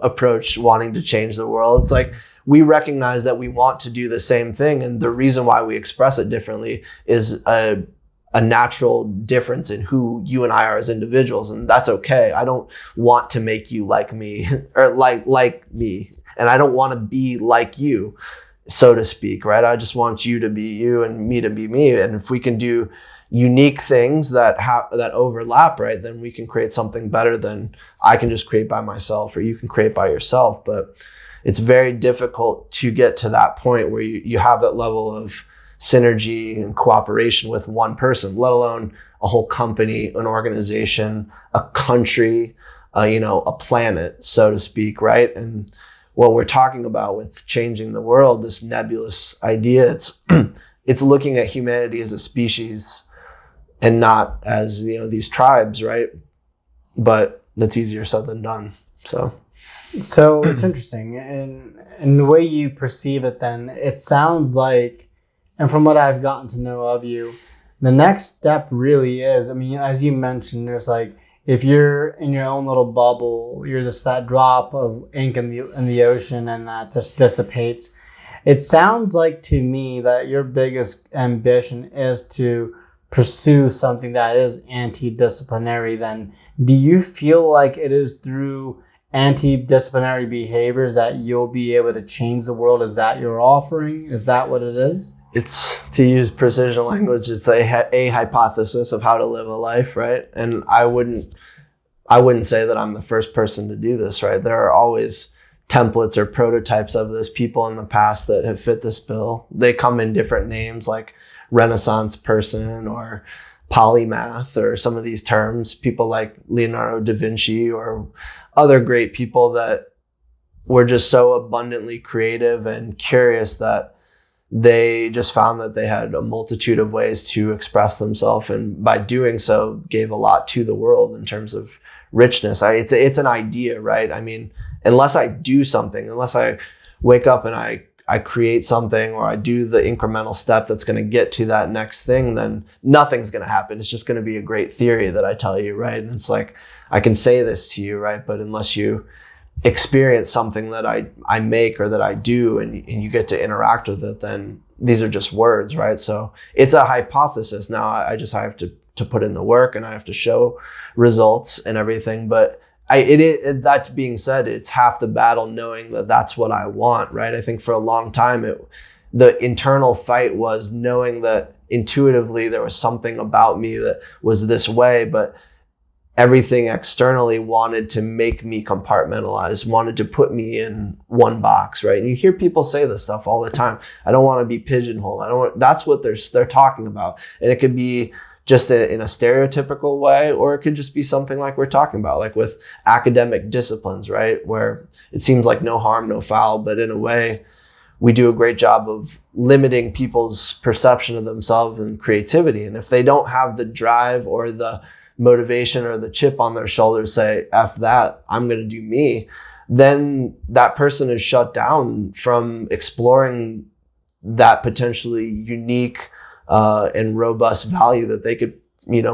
approach wanting to change the world. It's like, we recognize that we want to do the same thing, and the reason why we express it differently is a natural difference in who you and I are as individuals, and that's okay. I don't want to make you like me or like me, and I don't want to be like you, so to speak, right? I just want you to be you and me to be me, and if we can do unique things that overlap, right, then we can create something better than I can just create by myself, or you can create by yourself. But it's very difficult to get to that point where you have that level of synergy and cooperation with one person, let alone a whole company, an organization, a country, a planet, so to speak, right? And what we're talking about with changing the world, this nebulous idea, it's looking at humanity as a species and not as, these tribes, right? But that's easier said than done. So it's interesting, and the way you perceive it, then it sounds like, and from what I've gotten to know of you, the next step really is, I mean, as you mentioned, there's like, if you're in your own little bubble, you're just that drop of ink in the ocean, and that just dissipates. It sounds like to me that your biggest ambition is to pursue something that is anti-disciplinary. Then do you feel like it is through anti-disciplinary behaviors that you'll be able to change the world? Is that your offering? Is that what it is? It's, to use precision language, it's a hypothesis of how to live a life, right? And I wouldn't say that I'm the first person to do this, right? There are always templates or prototypes of this, people in the past that have fit this bill. They come in different names, like Renaissance person or polymath, or some of these terms, people like Leonardo da Vinci or other great people that were just so abundantly creative and curious that they just found that they had a multitude of ways to express themselves, and by doing so gave a lot to the world in terms of richness. It's an idea, right? I mean, unless I do something, unless I wake up and I create something, or I do the incremental step that's going to get to that next thing, then nothing's going to happen. It's just going to be a great theory that I tell you, right? And it's like, I can say this to you, right? But unless you experience something that I make or that I do, and you get to interact with it, then these are just words, right? So it's a hypothesis. Now I have to put in the work, and I have to show results and everything. But that being said, it's half the battle knowing that that's what I want, right? I think for a long time, the internal fight was knowing that intuitively there was something about me that was this way, but everything externally wanted to make me compartmentalize, wanted to put me in one box, right? And you hear people say this stuff all the time. I don't want to be pigeonholed. That's what they're talking about. And it could be just in a stereotypical way, or it could just be something like we're talking about, like with academic disciplines, right? Where it seems like no harm, no foul, but in a way, we do a great job of limiting people's perception of themselves and creativity. And if they don't have the drive or the motivation or the chip on their shoulder, say, F that, I'm going to do me, then that person is shut down from exploring that potentially unique and robust value that they could,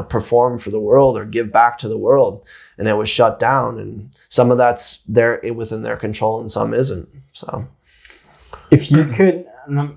perform for the world or give back to the world. And it was shut down. And some of that's there within their control and some isn't. So if you could,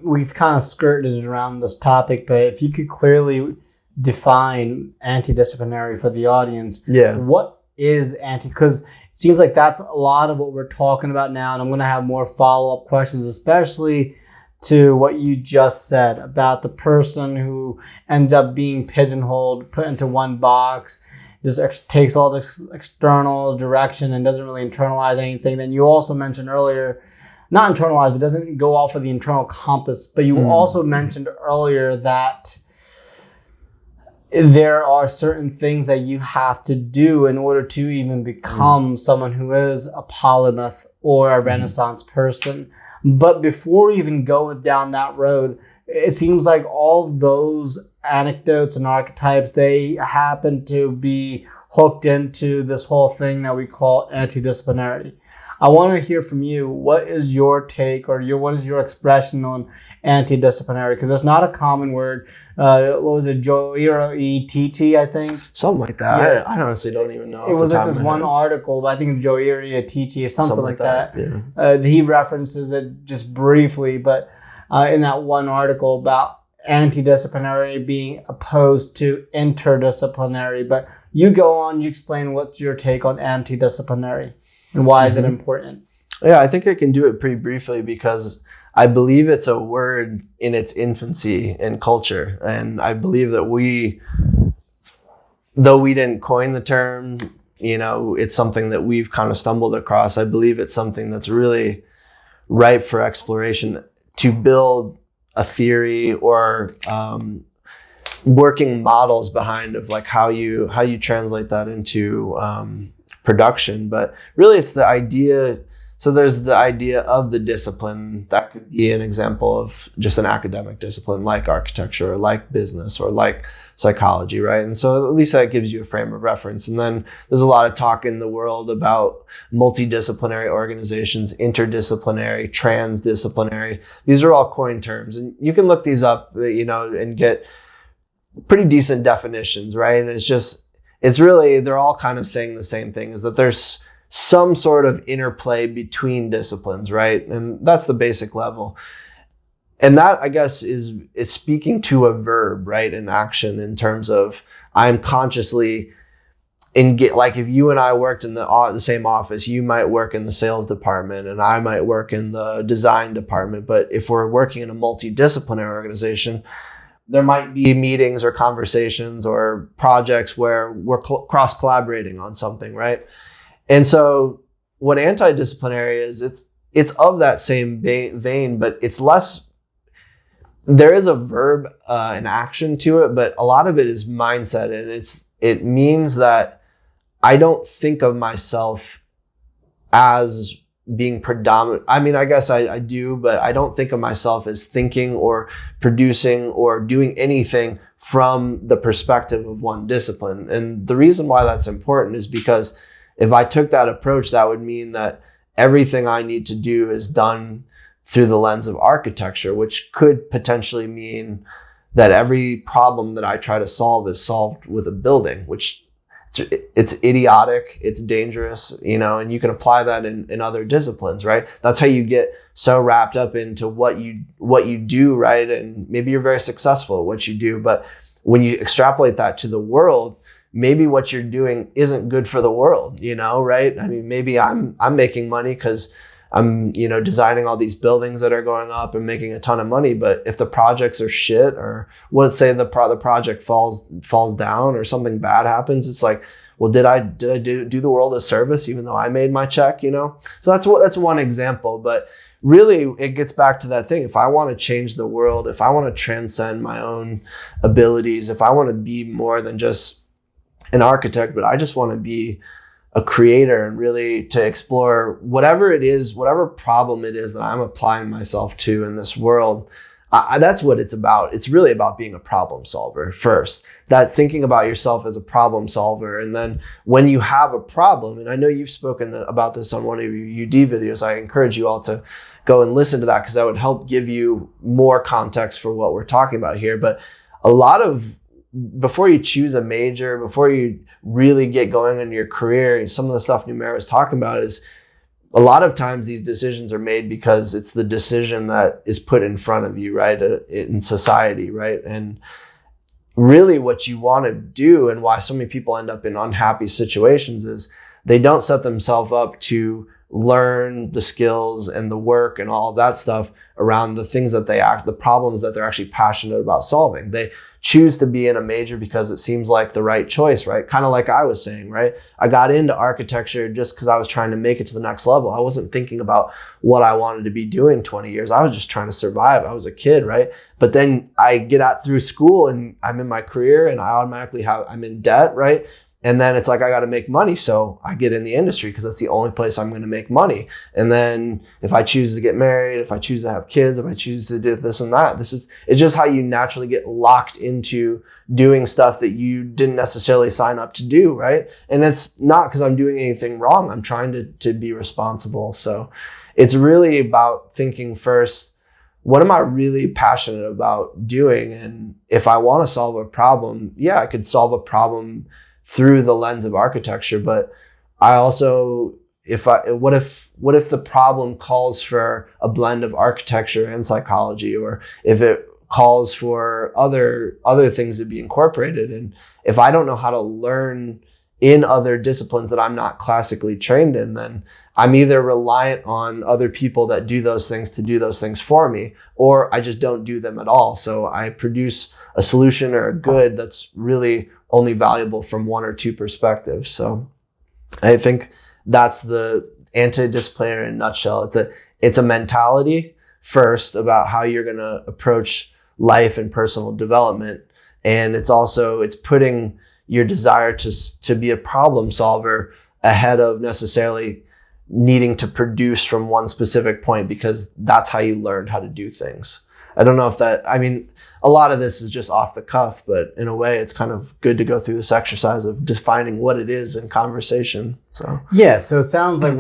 we've kind of skirted around this topic, but if you could clearly define anti-disciplinary for the audience, what is because it seems like that's a lot of what we're talking about now, and I'm going to have more follow-up questions, especially to what you just said about the person who ends up being pigeonholed, put into one box, just takes all this external direction and doesn't really internalize anything. Then you also mentioned earlier, not internalize, but doesn't go off of the internal compass, but you also mentioned earlier that there are certain things that you have to do in order to even become someone who is a polymath or a Renaissance person. But before we even go down that road, it seems like all of those anecdotes and archetypes, they happen to be hooked into this whole thing that we call anti-disciplinarity. I want to hear from you. What is your take, or what is your expression on anti-disciplinary? Because it's not a common word. What was it, Joiri, I think? Something like that. Yeah. I honestly don't even know. It was like this one article, but I think it's Joiri or something like that. Yeah. He references it just briefly, but in that one article about anti-disciplinary being opposed to interdisciplinary. But you go on, you explain what's your take on anti-disciplinary. And why is it important? Yeah, I think I can do it pretty briefly because I believe it's a word in its infancy in culture. And I believe that though we didn't coin the term, it's something that we've kind of stumbled across. I believe it's something that's really ripe for exploration to build a theory or working models behind of like how you translate that into production. But really it's the idea. So there's the idea of the discipline that could be an example of just an academic discipline like architecture or like business or like psychology, right? And so at least that gives you a frame of reference. And then there's a lot of talk in the world about multidisciplinary organizations, interdisciplinary, transdisciplinary. These are all coined terms, and you can look these up, and get pretty decent definitions, right? And it's really, they're all kind of saying the same thing, is that there's some sort of interplay between disciplines, right? And that's the basic level. And that, I guess, is speaking to a verb, right? An action in terms of I'm consciously like if you and I worked in the same office, you might work in the sales department and I might work in the design department. But if we're working in a multidisciplinary organization, there might be meetings or conversations or projects where we're cross-collaborating on something, right? And so what anti-disciplinary is, it's of that same vein, but it's less, there is a verb, an action to it, but a lot of it is mindset. And it means that I don't think of myself as being predominant. I mean, I guess I do, but I don't think of myself as thinking or producing or doing anything from the perspective of one discipline. And the reason why that's important is because if I took that approach, that would mean that everything I need to do is done through the lens of architecture, which could potentially mean that every problem that I try to solve is solved with a building, which it's idiotic, it's dangerous, and you can apply that in other disciplines, right? That's how you get so wrapped up into what you do, right? And maybe you're very successful at what you do, but when you extrapolate that to the world, maybe what you're doing isn't good for the world, right? I mean, maybe I'm making money because I'm, designing all these buildings that are going up and making a ton of money. But if the projects are shit, or let's say the project falls down or something bad happens, it's like, well, did I do the world a service even though I made my check, So that's one example. But really, it gets back to that thing. If I want to change the world, if I want to transcend my own abilities, if I want to be more than just an architect, but I just want to be a creator and really to explore whatever it is, whatever problem it is that I'm applying myself to in this world. That's what it's about. It's really about being a problem solver first. That thinking about yourself as a problem solver. And then when you have a problem, and I know you've spoken about this on one of your UD videos, I encourage you all to go and listen to that, because that would help give you more context for what we're talking about here. But before you choose a major, before you really get going in your career, some of the stuff Numair was talking about is a lot of times these decisions are made because it's the decision that is put in front of you, right, in society, right? And really what you want to do, and why so many people end up in unhappy situations, is they don't set themselves up to learn the skills and the work and all of that stuff around the things that the problems that they're actually passionate about solving. They choose to be in a major because it seems like the right choice, right? Kind of like I was saying, right? I got into architecture just because I was trying to make it to the next level. I wasn't thinking about what I wanted to be doing 20 years. I was just trying to survive. I was a kid, right? But then I get out through school and I'm in my career and I automatically I'm in debt, right? And then it's like, I got to make money. So I get in the industry because that's the only place I'm going to make money. And then if I choose to get married, if I choose to have kids, if I choose to do this and that, it's just how you naturally get locked into doing stuff that you didn't necessarily sign up to do, right? And it's not because I'm doing anything wrong. I'm trying to be responsible. So it's really about thinking first, what am I really passionate about doing? And if I want to solve a problem, yeah, I could solve a problem through the lens of architecture. But I also, what if the problem calls for a blend of architecture and psychology, or if it calls for other things to be incorporated? And if I don't know how to learn in other disciplines that I'm not classically trained in, then I'm either reliant on other people that do those things to do those things for me, or I just don't do them at all. So I produce a solution or a good that's really only valuable from one or two perspectives. So I think that's the antidisciplinary in a nutshell. It's a mentality first about how you're going to approach life and personal development. And it's putting your desire to be a problem solver ahead of necessarily needing to produce from one specific point, because that's how you learned how to do things. I don't know if a lot of this is just off the cuff, but in a way it's kind of good to go through this exercise of defining what it is in conversation. So yeah, so it sounds like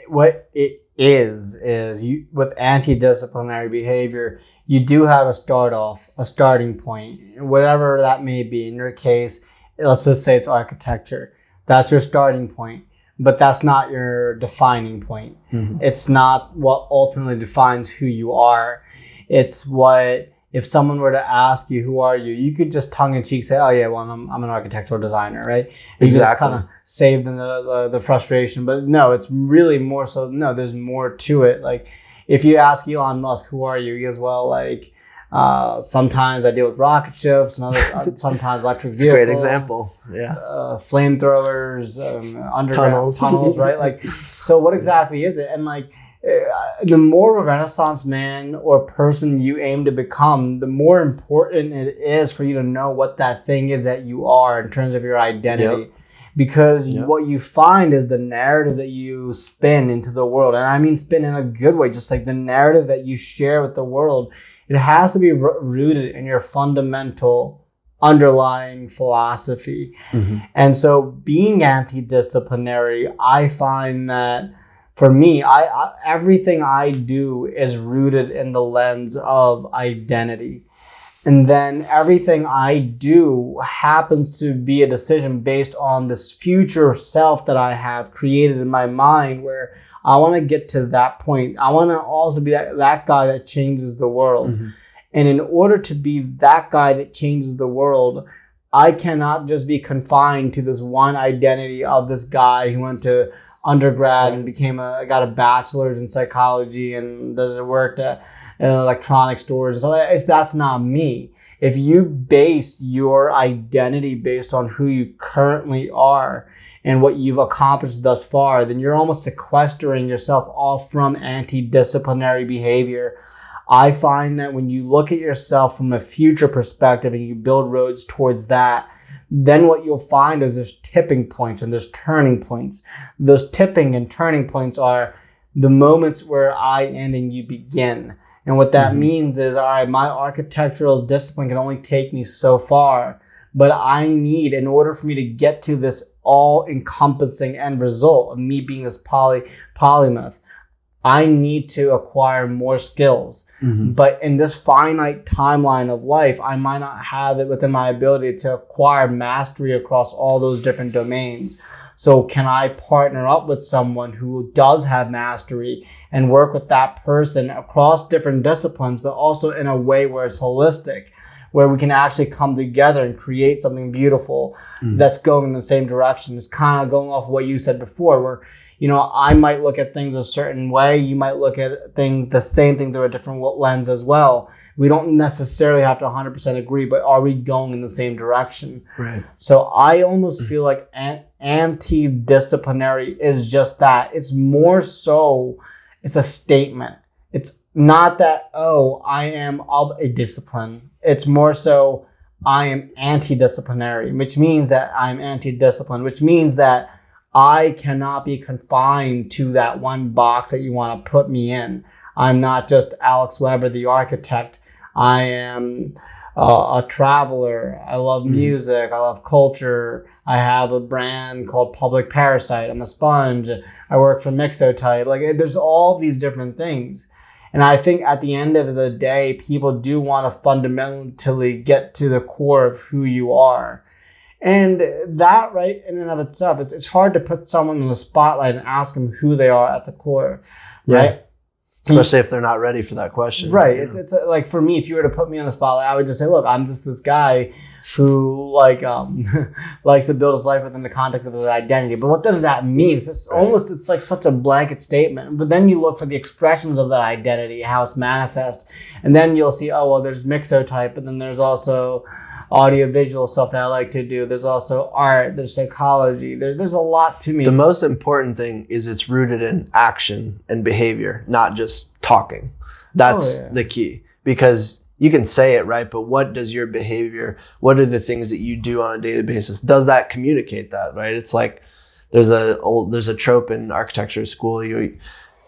what it is you, with anti-disciplinary behavior, you do have a starting point, whatever that may be. In your case, let's just say it's architecture. That's your starting point, but that's not your defining point. Mm-hmm. It's not what ultimately defines who you are. It's what, if someone were to ask you, who are you? You could just tongue-in-cheek say, oh yeah, well, I'm an architectural designer, right? You exactly. Just kind of save them the frustration. But no, it's really more so, no, there's more to it. Like, if you ask Elon Musk, who are you? He goes, well, like, sometimes I deal with rocket ships, and sometimes electric vehicles. It's a great example. Yeah. Flamethrowers, underground tunnels, right? Like, so what exactly is it? And like, the more of a Renaissance man or person you aim to become, the more important it is for you to know what that thing is that you are in terms of your identity. Yep. Because what you find is the narrative that you spin into the world. And I mean spin in a good way, just like the narrative that you share with the world. It has to be rooted in your fundamental underlying philosophy. Mm-hmm. And so being anti-disciplinary, I find that for me, everything I do is rooted in the lens of identity. And then everything I do happens to be a decision based on this future self that I have created in my mind, where I want to get to that point. I want to also be that guy that changes the world. Mm-hmm. And in order to be that guy that changes the world, I cannot just be confined to this one identity of this guy who went to undergrad and got a bachelor's in psychology and worked at electronic stores. So that's not me. If you base your identity based on who you currently are and what you've accomplished thus far, then you're almost sequestering yourself off from anti-disciplinary behavior. I find that when you look at yourself from a future perspective and you build roads towards that, then what you'll find is there's tipping points and there's turning points. Those tipping and turning points are the moments where I end and you begin. And what that means is, all right, my architectural discipline can only take me so far, but I need, in order for me to get to this all-encompassing end result of me being this polymath, I need to acquire more skills. But in this finite timeline of life, I might not have it within my ability to acquire mastery across all those different domains. So can I partner up with someone who does have mastery and work with that person across different disciplines, but also in a way where it's holistic, where we can actually come together and create something beautiful that's going in the same direction? It's kind of going off what you said before, where, you know, I might look at things a certain way. You might look at things, the same thing through a different lens as well. We don't necessarily have to 100% agree, but are we going in the same direction? Right. So I almost feel like anti-disciplinary is just that. It's more so, it's a statement. It's not that, oh, I am of a discipline. It's more so, I am anti-disciplinary, which means that I'm anti-discipline, which means that I cannot be confined to that one box that you want to put me in. I'm not just Alex Weber, the architect. I am a traveler. I love music. I love culture. I have a brand called Public Parasite. I'm a sponge. I work for Mixotype. Like, there's all these different things. And I think at the end of the day, people do want to fundamentally get to the core of who you are. And that, right, in and of itself, it's hard to put someone in the spotlight and ask them who they are at the core, right? Especially if they're not ready for that question. Right. Yeah. It's like, for me, if you were to put me on the spotlight, I would just say, look, I'm just this guy who likes to build his life within the context of his identity. But what does that mean? It's like such a blanket statement. But then you look for the expressions of that identity, how it's manifest, and then you'll see, oh, well, there's Mixotype, and then there's also audio-visual stuff that I like to do. There's also art, there's psychology, there's a lot to me. The most important thing is it's rooted in action and behavior, not just talking. That's the key, because you can say it, right? But what does your behavior, what are the things that you do on a daily basis? Does that communicate that, right? It's like there's a trope in architecture school.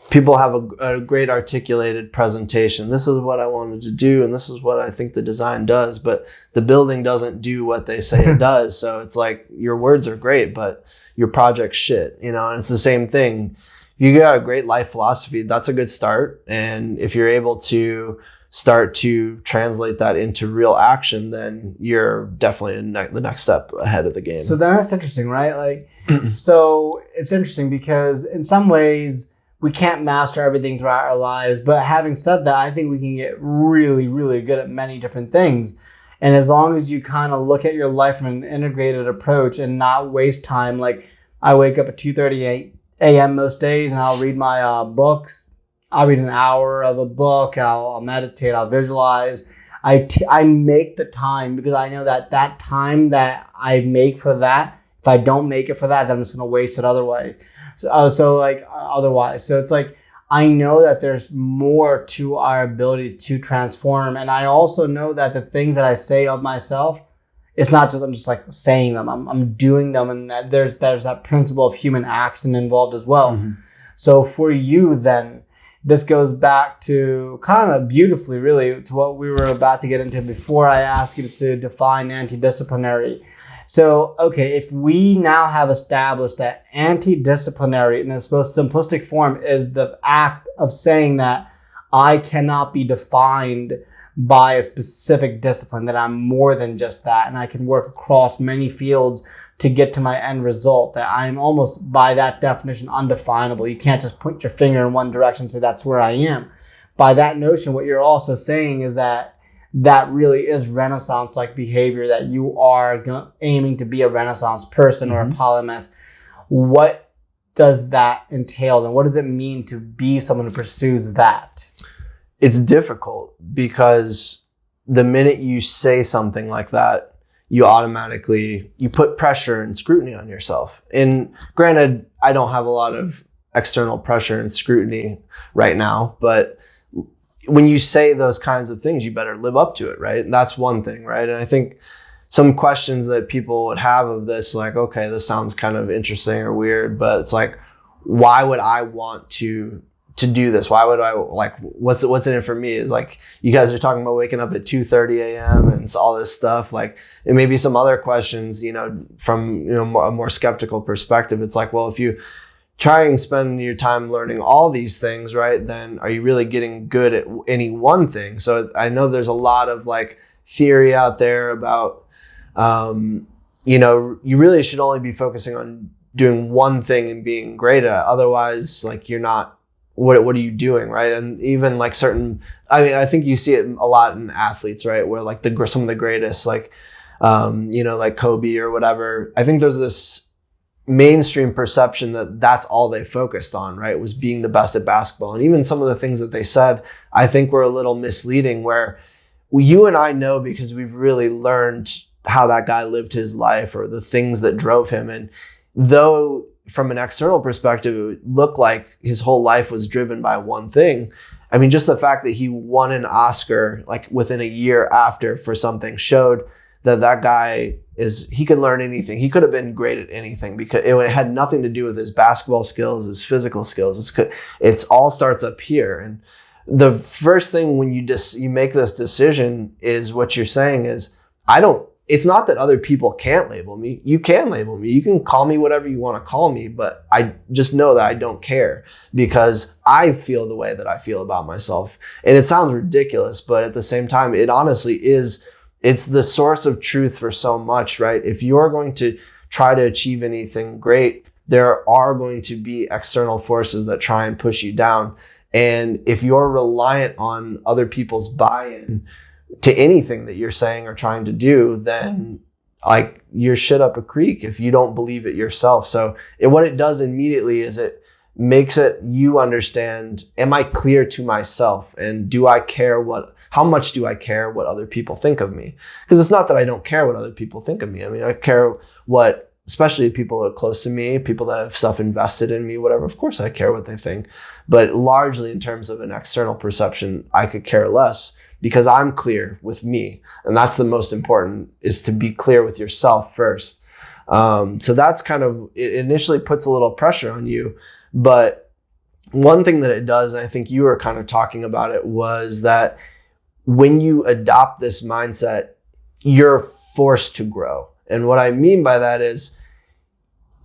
People have a great articulated presentation. This is what I wanted to do, and this is what I think the design does, but the building doesn't do what they say it does. So it's like, your words are great, but your project's shit, you know? And it's the same thing. If you got a great life philosophy, that's a good start. And if you're able to start to translate that into real action, then you're definitely the next step ahead of the game. So that's interesting, right? Like, so it's interesting because in some ways, we can't master everything throughout our lives. But having said that, I think we can get really, really good at many different things. And as long as you kind of look at your life from an integrated approach and not waste time, like I wake up at 2:30 a.m. most days and I'll read my books. I'll read an hour of a book. I'll meditate. I'll visualize. I make the time because I know that time that I make for that, if I don't make it for that, then I'm just going to waste it otherwise. Otherwise. So it's like, I know that there's more to our ability to transform. And I also know that the things that I say of myself, it's not just, I'm just like saying them, I'm doing them. And that there's that principle of human action involved as well. So for you then, this goes back to kind of beautifully, really, to what we were about to get into before I asked you to define anti-disciplinary. So, okay, if we now have established that anti-disciplinary in its most simplistic form is the act of saying that I cannot be defined by a specific discipline, that I'm more than just that, and I can work across many fields to get to my end result, that I'm almost, by that definition, undefinable. You can't just point your finger in one direction and say that's where I am. By that notion, what you're also saying is that really is Renaissance-like behavior, that you are aiming to be a Renaissance person or a polymath. What does that entail? And what does it mean to be someone who pursues that? It's difficult because the minute you say something like that, you put pressure and scrutiny on yourself. And granted, I don't have a lot of external pressure and scrutiny right now, but when you say those kinds of things, you better live up to it, right? And that's one thing, right? And I think some questions that people would have of this, like, okay, this sounds kind of interesting or weird, but it's like, why would I want to do this? Why would I, like, what's in it for me? Like, you guys are talking about waking up at 2:30 a.m. and all this stuff. Like, it may be some other questions, from, a more skeptical perspective. It's like, well, if you try and spend your time learning all these things, right, then are you really getting good at any one thing? So I know there's a lot of like theory out there about, you really should only be focusing on doing one thing and being great at it. Otherwise, like, you're not, what are you doing, right? And even like I think you see it a lot in athletes, right? Where like some of the greatest, like, like Kobe or whatever, I think there's this mainstream perception that that's all they focused on, right? Was being the best at basketball. And even some of the things that they said, I think were a little misleading, where you and I know because we've really learned how that guy lived his life or the things that drove him. And though from an external perspective, it would look like his whole life was driven by one thing. I mean, just the fact that he won an Oscar like within a year after for something showed that guy he could learn anything. He could have been great at anything because it had nothing to do with his basketball skills, his physical skills. It's all starts up here. And the first thing when you make this decision is what you're saying is, it's not that other people can't label me. You can label me. You can call me whatever you want to call me, but I just know that I don't care because I feel the way that I feel about myself. And it sounds ridiculous, but at the same time, it honestly is. It's the source of truth for so much, right? If you're going to try to achieve anything great, there are going to be external forces that try and push you down. And if you're reliant on other people's buy-in to anything that you're saying or trying to do, then like you're shit up a creek if you don't believe it yourself. So what it does immediately is it makes you understand, am I clear to myself? And how much do I care what other people think of me? Because it's not that I don't care what other people think of me. I mean, I care especially people that are close to me, people that have stuff invested in me, whatever. Of course I care what they think. But largely in terms of an external perception, I could care less because I'm clear with me. And that's the most important, is to be clear with yourself first. So that's kind of, it initially puts a little pressure on you. But one thing that it does, and I think you were kind of talking about it, was that when you adopt this mindset, you're forced to grow. And what I mean by that is,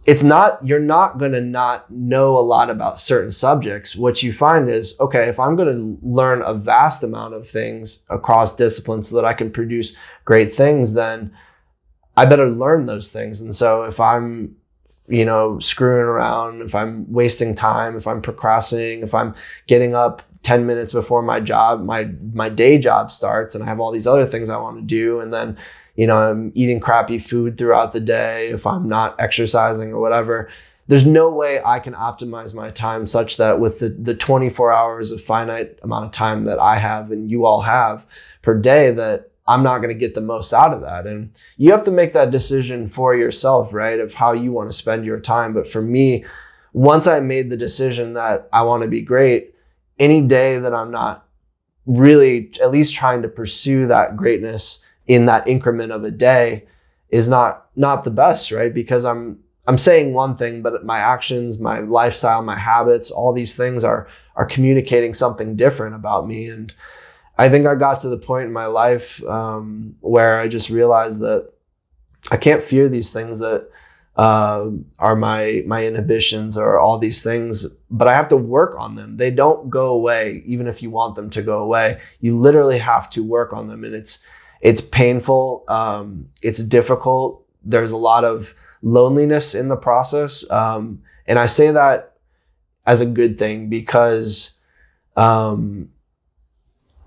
you're not going to not know a lot about certain subjects. What you find is, okay, if I'm going to learn a vast amount of things across disciplines so that I can produce great things, then I better learn those things. And so if I'm, screwing around, if I'm wasting time, if I'm procrastinating, if I'm getting up 10 minutes before my day job starts and I have all these other things I want to do, and then I'm eating crappy food throughout the day, if I'm not exercising or whatever, there's no way I can optimize my time such that with the 24 hours of finite amount of time that I have and you all have per day, that I'm not going to get the most out of that. And you have to make that decision for yourself, right, of how you want to spend your time. But for me, once I made the decision that I want to be great, any day that I'm not really at least trying to pursue that greatness in that increment of a day is not the best, right? Because I'm saying one thing, but my actions, my lifestyle, my habits, all these things are communicating something different about me. And I think I got to the point in my life where I just realized that I can't fear these things that are my inhibitions or all these things, but I have to work on them. They don't go away, even if you want them to go away. You literally have to work on them, and it's painful. It's difficult. There's a lot of loneliness in the process, and I say that as a good thing because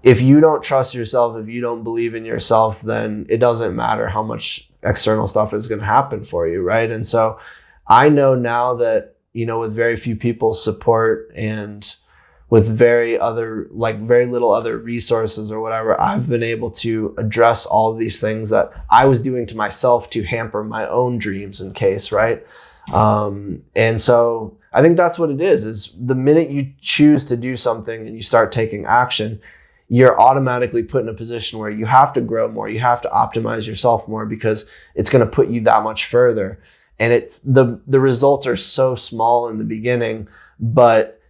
if you don't trust yourself, if you don't believe in yourself, then it doesn't matter how much external stuff is going to happen for you, right? And so I know now that with very few people's support and with very little other resources or whatever, I've been able to address all of these things that I was doing to myself to hamper my own dreams and case, right? And so I think that's what it is the minute you choose to do something and you start taking action, you're automatically put in a position where you have to grow more, you have to optimize yourself more, because it's going to put you that much further. And it's the results are so small in the beginning, but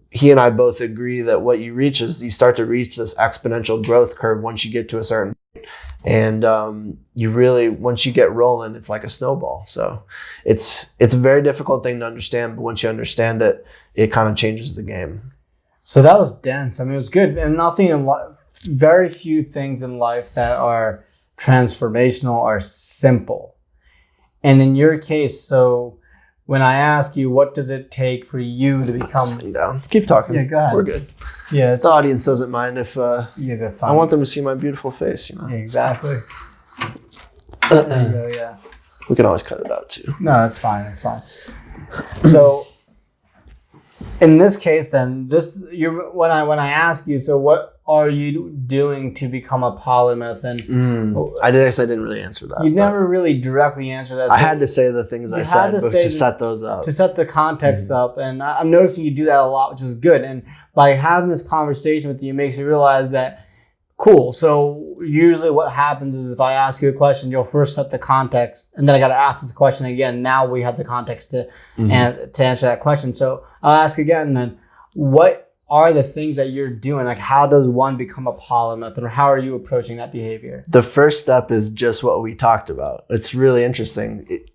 he and I both agree that what you reach is you start to reach this exponential growth curve once you get to a certain point. And you really, once you get rolling, it's like a snowball. So it's a very difficult thing to understand, but once you understand it, it kind of changes the game. So that was dense. I mean, it was good. And nothing in life, very few things in life that are transformational are simple. And in your case, so when I ask you, what does it take for you to become... Stay down. Keep talking. Yeah, go ahead. We're good. Yeah, the audience doesn't mind if that's I want them to see my beautiful face, Yeah, exactly. There you go, yeah. We can always cut it out too. No, that's fine. That's fine. So in this case, then, when I ask you, so what are you doing to become a polymath? And I didn't really answer that. You never really directly answered that. I had to say the things I said to set those up. To set the context up. And I'm noticing you do that a lot, which is good. And by having this conversation with you, it makes me realize that, cool. So usually what happens is if I ask you a question, you'll first set the context, and then I got to ask this question again. Now we have the context to answer that question. So I'll ask again then, what are the things that you're doing? Like, how does one become a polymath, or how are you approaching that behavior? The first step is just what we talked about. It's really interesting.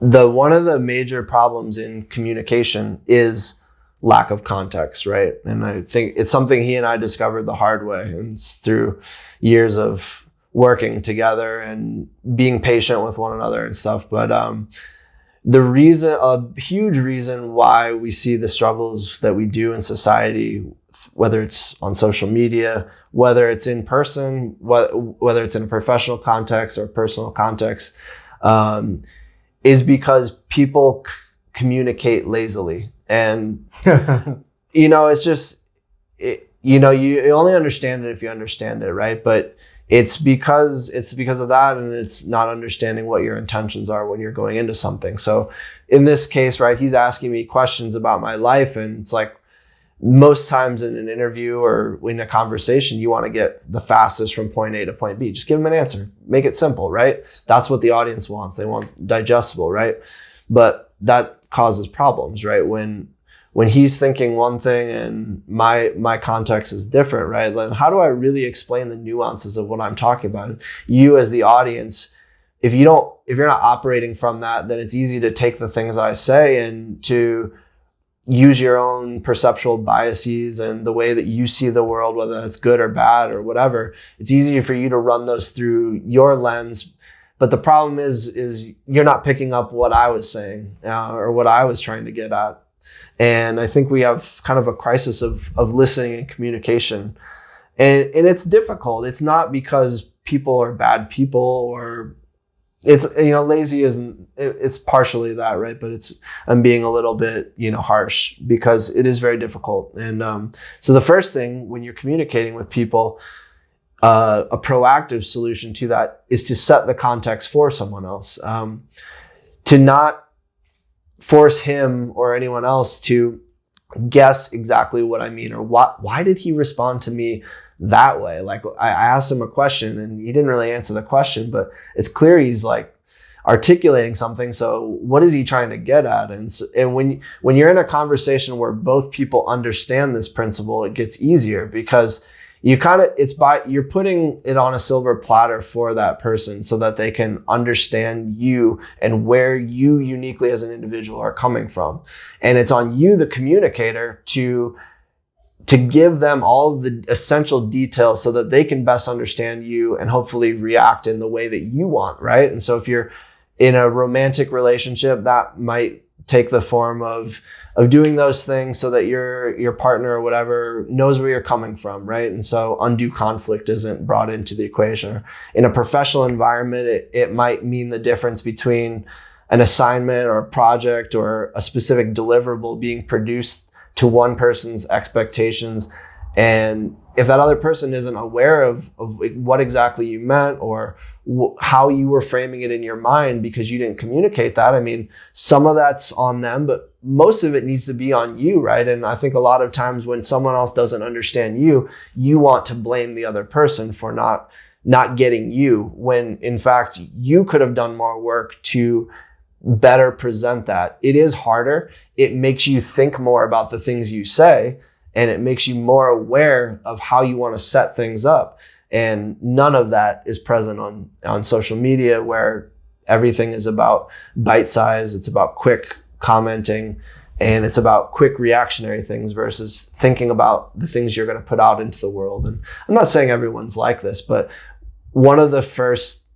One of the major problems in communication is lack of context, right? And I think it's something he and I discovered the hard way, and it's through years of working together and being patient with one another and stuff. But a huge reason why we see the struggles that we do in society, whether it's on social media, whether it's in person, whether it's in a professional context or personal context, is because people communicate lazily. And, it's just, you only understand it if you understand it, right? But it's because of that, and it's not understanding what your intentions are when you're going into something. So in this case, right, he's asking me questions about my life, and it's like most times in an interview or in a conversation, you want to get the fastest from point A to point B. Just give them an answer. Make it simple, right? That's what the audience wants. They want digestible, right? But that causes problems, right? When he's thinking one thing and my context is different, right? Then how do I really explain the nuances of what I'm talking about? You as the audience, if you're not operating from that, then it's easy to take the things I say and to use your own perceptual biases and the way that you see the world, whether it's good or bad or whatever. It's easier for you to run those through your lens. But the problem is you're not picking up what I was saying or what I was trying to get at. And I think we have kind of a crisis of listening and communication. And it's difficult. It's not because people are bad people, or it's, lazy it's partially that, right? But I'm being a little bit, harsh, because it is very difficult. And so the first thing when you're communicating with people, a proactive solution to that is to set the context for someone else, to not force him or anyone else to guess exactly what I mean, or why did he respond to me that way? Like, I asked him a question and he didn't really answer the question, but it's clear he's like articulating something. So what is he trying to get at? And when you're in a conversation where both people understand this principle, it gets easier, because you're putting it on a silver platter for that person so that they can understand you and where you uniquely as an individual are coming from. And it's on you, the communicator, to give them all of the essential details so that they can best understand you and hopefully react in the way that you want, right? And so if you're in a romantic relationship, that might take the form of doing those things so that your partner or whatever knows where you're coming from, right? And so undue conflict isn't brought into the equation. In a professional environment, it might mean the difference between an assignment or a project or a specific deliverable being produced to one person's expectations. And if that other person isn't aware of what exactly you meant or how you were framing it in your mind because you didn't communicate that, I mean, some of that's on them, but most of it needs to be on you, right? And I think a lot of times when someone else doesn't understand you, you want to blame the other person for not getting you, when in fact you could have done more work to better present that. It is harder. It makes you think more about the things you say, and it makes you more aware of how you want to set things up. And none of that is present on social media, where everything is about bite size. It's about quick commenting, and it's about quick reactionary things versus thinking about the things you're going to put out into the world. And I'm not saying everyone's like this, but one of the first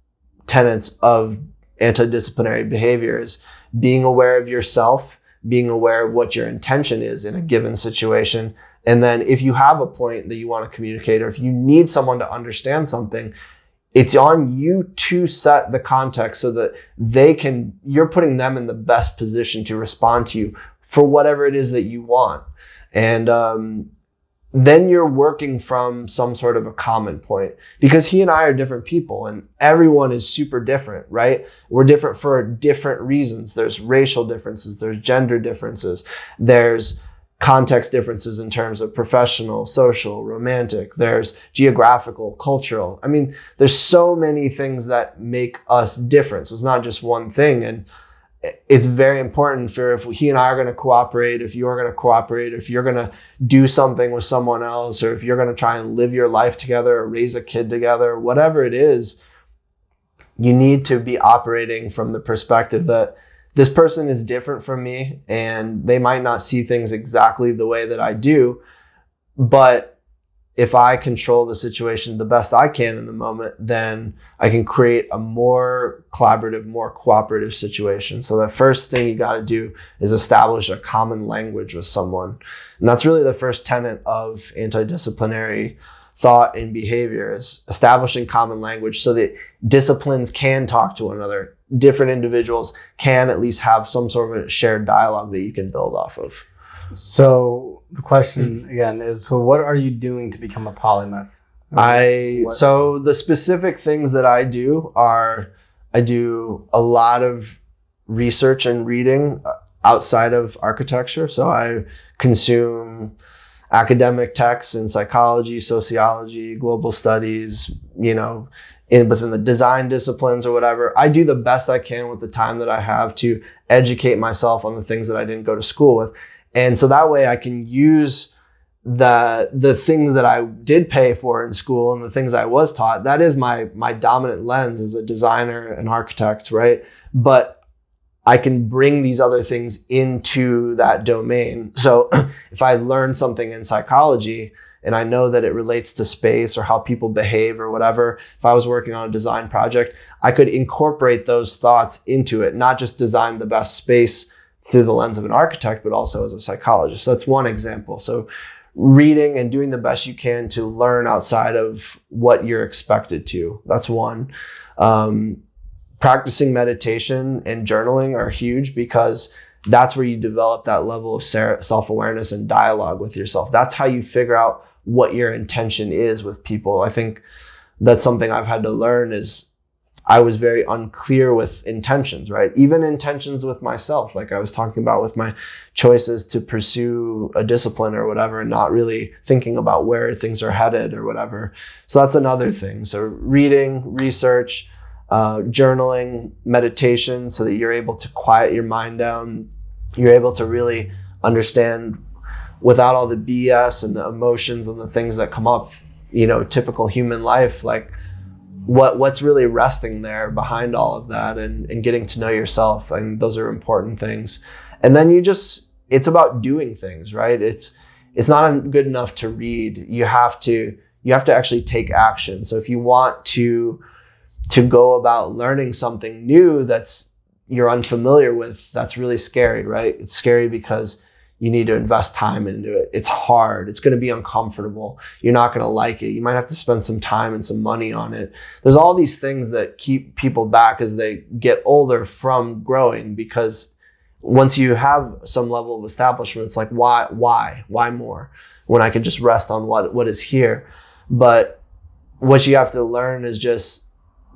tenets of anti-disciplinary behavior is being aware of yourself, being aware of what your intention is in a given situation. And then if you have a point that you want to communicate, or if you need someone to understand something, it's on you to set the context so that you're putting them in the best position to respond to you for whatever it is that you want. And then you're working from some sort of a common point, because he and I are different people, and everyone is super different, right? We're different for different reasons. There's racial differences, there's gender differences, there's context differences in terms of professional, social, romantic, there's geographical, cultural. I mean, there's so many things that make us different. So it's not just one thing. And it's very important for if he and I are going to cooperate, if you're going to cooperate, if you're going to do something with someone else, or if you're going to try and live your life together or raise a kid together, whatever it is, you need to be operating from the perspective that this person is different from me, and they might not see things exactly the way that I do, but if I control the situation the best I can in the moment, then I can create a more collaborative, more cooperative situation. So the first thing you got to do is establish a common language with someone. And that's really the first tenet of anti-disciplinary thought and behavior, is establishing common language so that disciplines can talk to one another. Different individuals can at least have some sort of a shared dialogue that you can build off of. So the question again is, so what are you doing to become a polymath? So the specific things that I do are, I do a lot of research and reading outside of architecture. So I consume academic texts in psychology, sociology, global studies, within the design disciplines or whatever. I do the best I can with the time that I have to educate myself on the things that I didn't go to school with. And so that way I can use the things that I did pay for in school and the things I was taught. That is my dominant lens as a designer and architect, right? But I can bring these other things into that domain. So if I learn something in psychology and I know that it relates to space or how people behave or whatever, if I was working on a design project, I could incorporate those thoughts into it, not just design the best space through the lens of an architect, but also as a psychologist. So that's one example. So reading and doing the best you can to learn outside of what you're expected to. That's one. Practicing meditation and journaling are huge, because that's where you develop that level of self-awareness and dialogue with yourself. That's how you figure out what your intention is with people. I think that's something I've had to learn, is I was very unclear with intentions, right? Even intentions with myself, like I was talking about with my choices to pursue a discipline or whatever, and not really thinking about where things are headed or whatever. So that's another thing. So reading, research, journaling, meditation, so that you're able to quiet your mind down. You're able to really understand without all the BS and the emotions and the things that come up, typical human life, like what's really resting there behind all of that, and getting to know yourself. And those are important things. And then it's about doing things, right? It's not good enough to read. You have to actually take action. So if you want to go about learning something new you're unfamiliar with, that's really scary, right? It's scary because you need to invest time into it. It's hard. It's going to be uncomfortable. You're not going to like it. You might have to spend some time and some money on it. There's all these things that keep people back as they get older from growing, because once you have some level of establishment, it's like, why more when I could just rest on what is here? But what you have to learn is just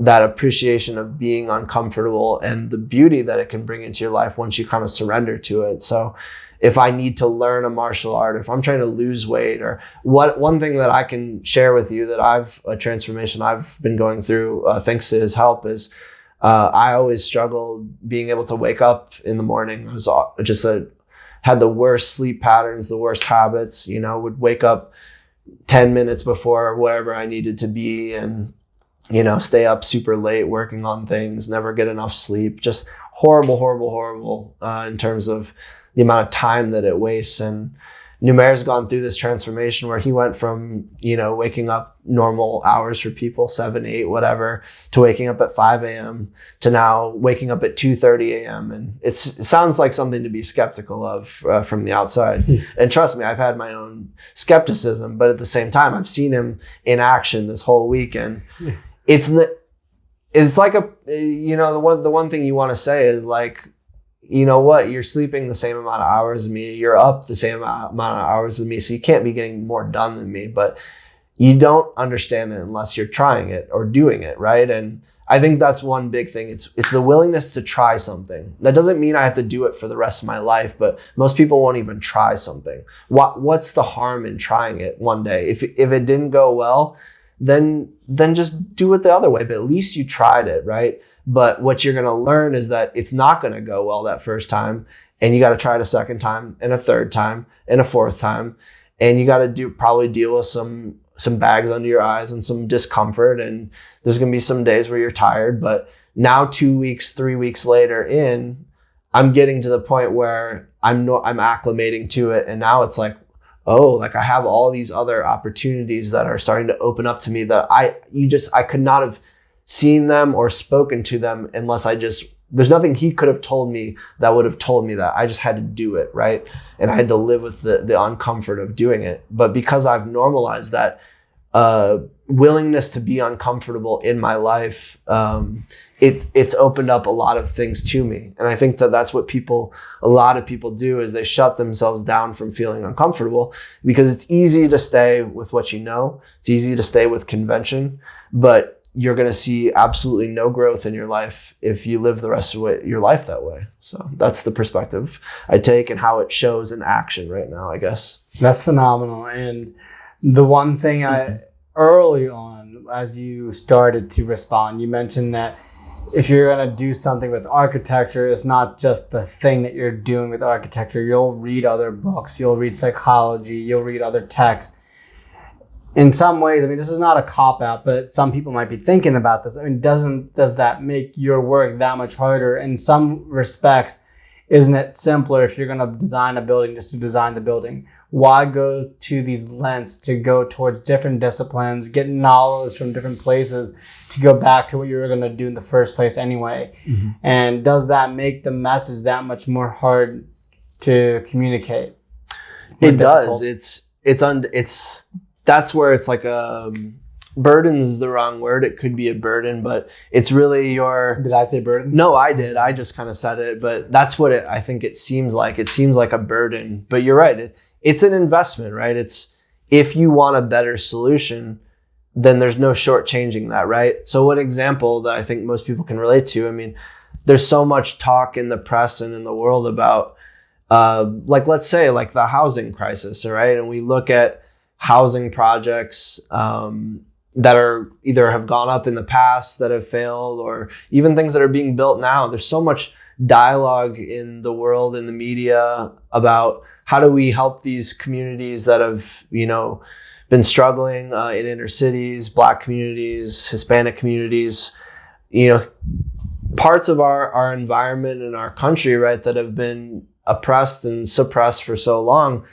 that appreciation of being uncomfortable and the beauty that it can bring into your life once you kind of surrender to it. So if I need to learn a martial art, if I'm trying to lose weight, or one thing that I can share with you that a transformation I've been going through thanks to his help is, I always struggled being able to wake up in the morning. I was had the worst sleep patterns, the worst habits, would wake up 10 minutes before wherever I needed to be, and, stay up super late working on things, never get enough sleep, just horrible in terms of the amount of time that it wastes. And Numair's gone through this transformation where he went from, waking up normal hours for people, 7, 8, whatever, to waking up at 5 a.m. to now waking up at 2:30 a.m. And it sounds like something to be skeptical of from the outside. And trust me, I've had my own skepticism, but at the same time, I've seen him in action this whole weekend. It's like the one thing you want to say is like, you know what, you're sleeping the same amount of hours as me, you're up the same amount of hours as me, so you can't be getting more done than me. But you don't understand it unless you're trying it or doing it, right? And I think that's one big thing. It's the willingness to try something. That doesn't mean I have to do it for the rest of my life, but most people won't even try something. What's the harm in trying it one day? If it didn't go well, then just do it the other way, but at least you tried it, right? But what you're going to learn is that it's not going to go well that first time, and you got to try it a second time and a third time and a fourth time, and you got to probably deal with some bags under your eyes and some discomfort, and there's going to be some days where you're tired. But now 2 weeks, 3 weeks later I'm getting to the point where I'm acclimating to it, and now it's like, oh, like I have all these other opportunities that are starting to open up to me that I could not have seen them or spoken to them unless there's nothing he could have told me that would have told me that. I just had to do it, right? And I had to live with the uncomfort of doing it. But because I've normalized that willingness to be uncomfortable in my life, it's opened up a lot of things to me. And I think that's what a lot of people do, is they shut themselves down from feeling uncomfortable, because it's easy to stay with what you know. It's easy to stay with convention, but you're going to see absolutely no growth in your life if you live the rest of your life that way. So that's the perspective I take, and how it shows in action right now, I guess. That's phenomenal. And the one thing early on, as you started to respond, you mentioned that if you're going to do something with architecture, it's not just the thing that you're doing with architecture. You'll read other books, you'll read psychology, you'll read other texts. In some ways, this is not a cop-out, but some people might be thinking about this. Does that make your work that much harder? In some respects, isn't it simpler if you're going to design a building just to design the building? Why go to these lengths to go towards different disciplines, get knowledge from different places to go back to what you were going to do in the first place anyway? Mm-hmm. And does that make the message that much more hard to communicate? It does. It's that's where it's like burden is the wrong word. It could be a burden, but it's really Did I say burden? No, I did. I just kind of said it, but that's what I think it seems like. It seems like a burden, but you're right. It's an investment, right? If you want a better solution, then there's no shortchanging that, right? So what example that I think most people can relate to, there's so much talk in the press and in the world about, let's say like the housing crisis, right? And we look at housing projects that are either have gone up in the past that have failed, or even things that are being built now. There's so much dialogue in the world, in the media, about how do we help these communities that have, been struggling in inner cities, Black communities, Hispanic communities, parts of our environment and our country, right, that have been oppressed and suppressed for so long.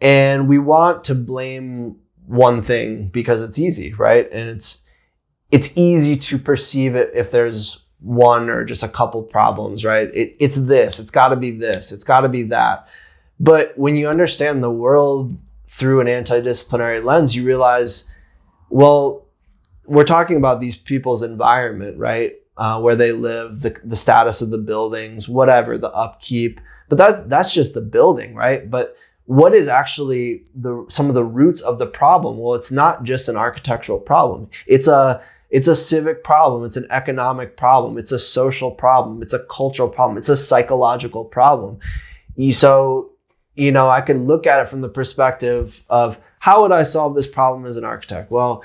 And we want to blame one thing because it's easy, right? And it's easy to perceive it if there's one or just a couple problems, right? It's this, it's got to be this, it's got to be that. But when you understand the world through an anti-disciplinary lens, you realize, well, we're talking about these people's environment, right? Where they live, the status of the buildings, whatever, the upkeep. But that's just the building, right? But what is actually some of the roots of the problem? Well, it's not just an architectural problem. It's a civic problem. It's an economic problem. It's a social problem. It's a cultural problem. It's a psychological problem. So, I could look at it from the perspective of, how would I solve this problem as an architect? Well,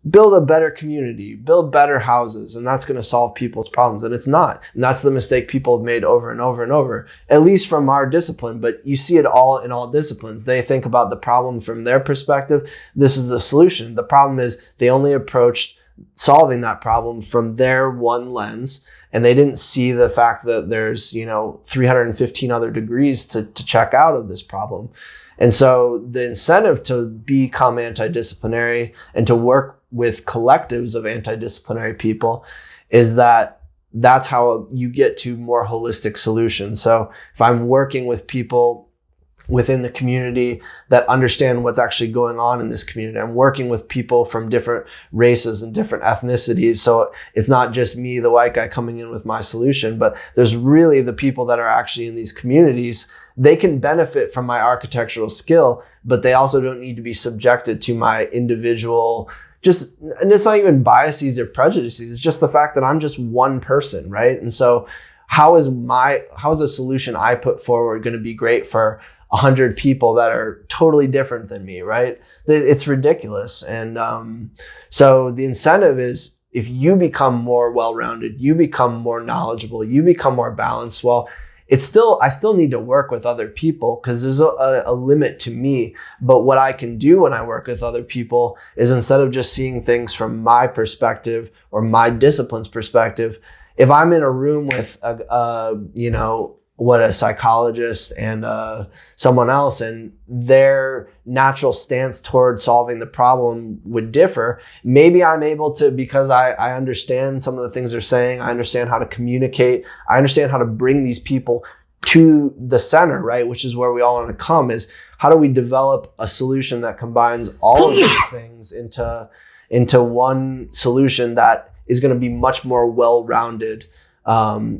build a better community, build better houses, and that's going to solve people's problems. And it's not. And that's the mistake people have made over and over and over, at least from our discipline. But you see it all in all disciplines. They think about the problem from their perspective. This is the solution. The problem is they only approached solving that problem from their one lens, and they didn't see the fact that there's 315 other degrees to check out of this problem. And so the incentive to become anti-disciplinary and to work with collectives of anti-disciplinary people is that's how you get to more holistic solutions. So if I'm working with people within the community that understand what's actually going on in this community, I'm working with people from different races and different ethnicities. So it's not just me, the white guy, coming in with my solution, but there's really the people that are actually in these communities. They can benefit from my architectural skill, but they also don't need to be subjected to my individual, and it's not even biases or prejudices. It's just the fact that I'm just one person, right? And so how is a solution I put forward going to be great for 100 people that are totally different than me, right? It's ridiculous. And so the incentive is, if you become more well-rounded, you become more knowledgeable, you become more balanced, well, I still need to work with other people because there's a limit to me. But what I can do when I work with other people is, instead of just seeing things from my perspective or my discipline's perspective, if I'm in a room with a psychologist and someone else, and their natural stance toward solving the problem would differ, maybe I'm able to, because I understand some of the things they're saying, I understand how to communicate, I understand how to bring these people to the center, right? Which is where we all want to come, is how do we develop a solution that combines all of these things into one solution that is going to be much more well-rounded,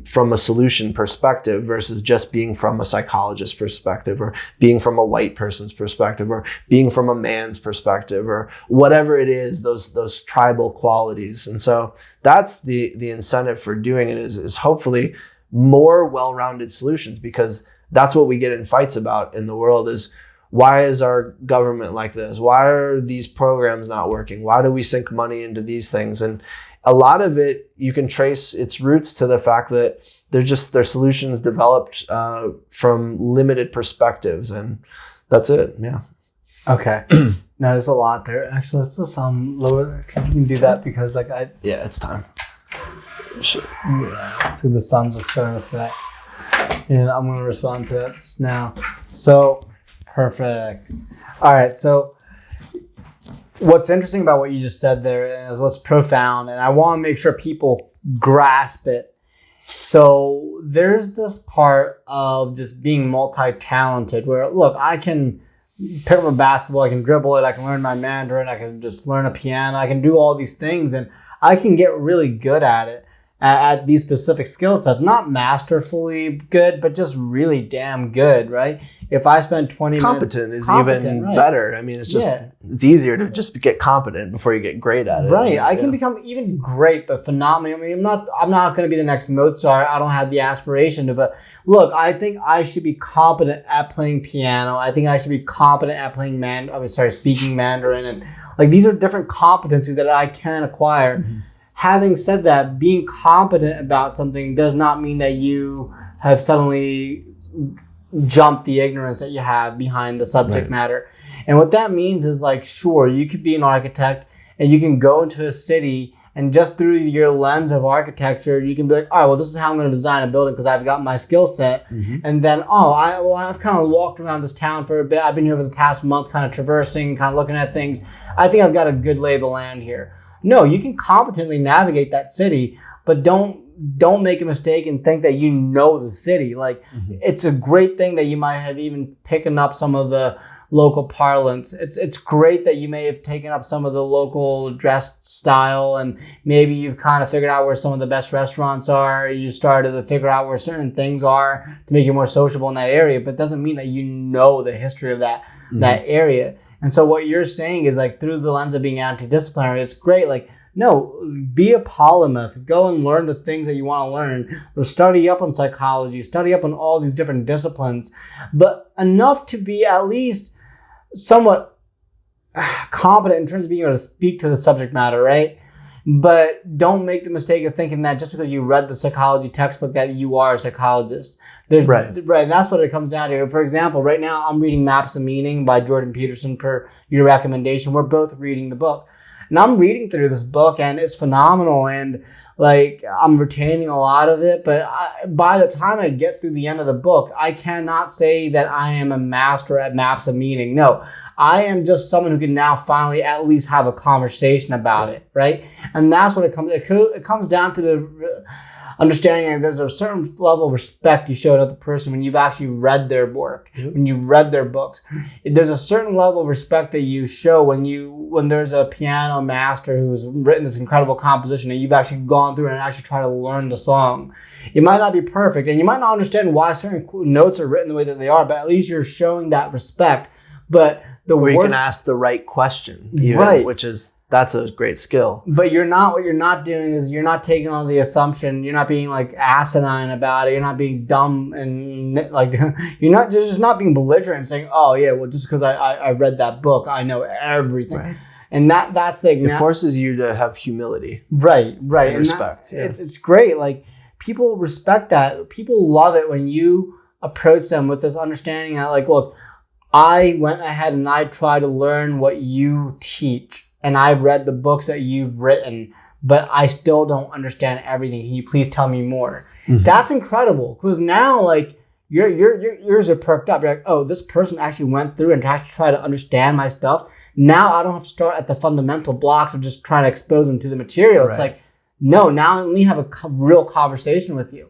from a solution perspective, versus just being from a psychologist's perspective, or being from a white person's perspective, or being from a man's perspective, or whatever it is, those tribal qualities. And so that's the incentive for doing it, is hopefully more well-rounded solutions, because that's what we get in fights about in the world, is, why is our government like this? Why are these programs not working? Why do we sink money into these things? And a lot of it, you can trace its roots to the fact that their solutions developed from limited perspectives, and that's it. Yeah. Okay. No, there's a lot there. Actually, let's just lower. Can you do that, because yeah, it's time. Sure. Yeah. So the sun's just starting to set, and I'm gonna respond to that just now. So perfect. All right. So what's interesting about what you just said there is what's profound, and I want to make sure people grasp it. So there's this part of just being multi-talented where, look, I can pick up a basketball, I can dribble it, I can learn my Mandarin, I can just learn a piano, I can do all these things, and I can get really good at it, at these specific skill sets. Not masterfully good, but just really damn good, right? If I spend 20 competent minutes... is even right. Better. I mean, it's just, It's easier to just get competent before you get great at it. Right. I can become even great, but phenomenal. I mean, I'm not going to be the next Mozart. I don't have the aspiration to, but look, I think I should be competent at playing piano. I think I should be competent at speaking Mandarin. And these are different competencies that I can acquire. Mm-hmm. Having said that, being competent about something does not mean that you have suddenly jumped the ignorance that you have behind the subject matter. And what that means is, sure, you could be an architect and you can go into a city, and just through your lens of architecture, you can be like, all right, well, this is how I'm going to design a building because I've got my skill set. Mm-hmm. And then, I've kind of walked around this town for a bit. I've been here for the past month, kind of traversing, kind of looking at things. I think I've got a good lay of the land here. No, you can competently navigate that city, but don't don't make a mistake and think that you know the city. Like, it's a great thing that you might have even picking up some of the local parlance. It's great that you may have taken up some of the local dress style, and maybe you've kind of figured out where some of the best restaurants are. You started to figure out where certain things are to make you more sociable in that area, but it doesn't mean that you know the history of that area. And so what you're saying is, like, through the lens of being anti-disciplinary, it's great. Like, no, be a polymath. Go and learn the things that you want to learn. Or study up on psychology, study up on all these different disciplines, but enough to be at least somewhat competent in terms of being able to speak to the subject matter, right? But don't make the mistake of thinking that just because you read the psychology textbook that you are a psychologist. Right. That's what it comes down to. For example, right now I'm reading Maps of Meaning by Jordan Peterson per your recommendation. We're both reading the book. And I'm reading through this book, and it's phenomenal, and like, I'm retaining a lot of it, but by the time I get through the end of the book, I cannot say that I am a master at Maps of Meaning. No, I am just someone who can now finally at least have a conversation about it, right? And that's what it comes down to, the understanding that there's a certain level of respect you show another person when you've actually read their work, when you've read their books. There's a certain level of respect that you show when there's a piano master who's written this incredible composition and you've actually gone through and actually tried to learn the song. It might not be perfect, and you might not understand why certain notes are written the way that they are, but at least you're showing that respect. But you can ask the right question, which is, that's a great skill. But what you're not doing is you're not taking on the assumption. You're not being like asinine about it. You're not being dumb, and like you're just not being belligerent and saying, oh yeah, well, just because I read that book, I know everything. Right. And that's the it forces you to have humility. Right. And respect. It's great. Like, people respect that. People love it when you approach them with this understanding that, like, look, I went ahead and I tried to learn what you teach. And I've read the books that you've written, but I still don't understand everything. Can you please tell me more? That's incredible, because now, like, your ears are perked up. You're like, oh, this person actually went through and actually tried to understand my stuff. Now I don't have to start at the fundamental blocks of just trying to expose them to the material. Right. It's like, no, now let me have a real conversation with you.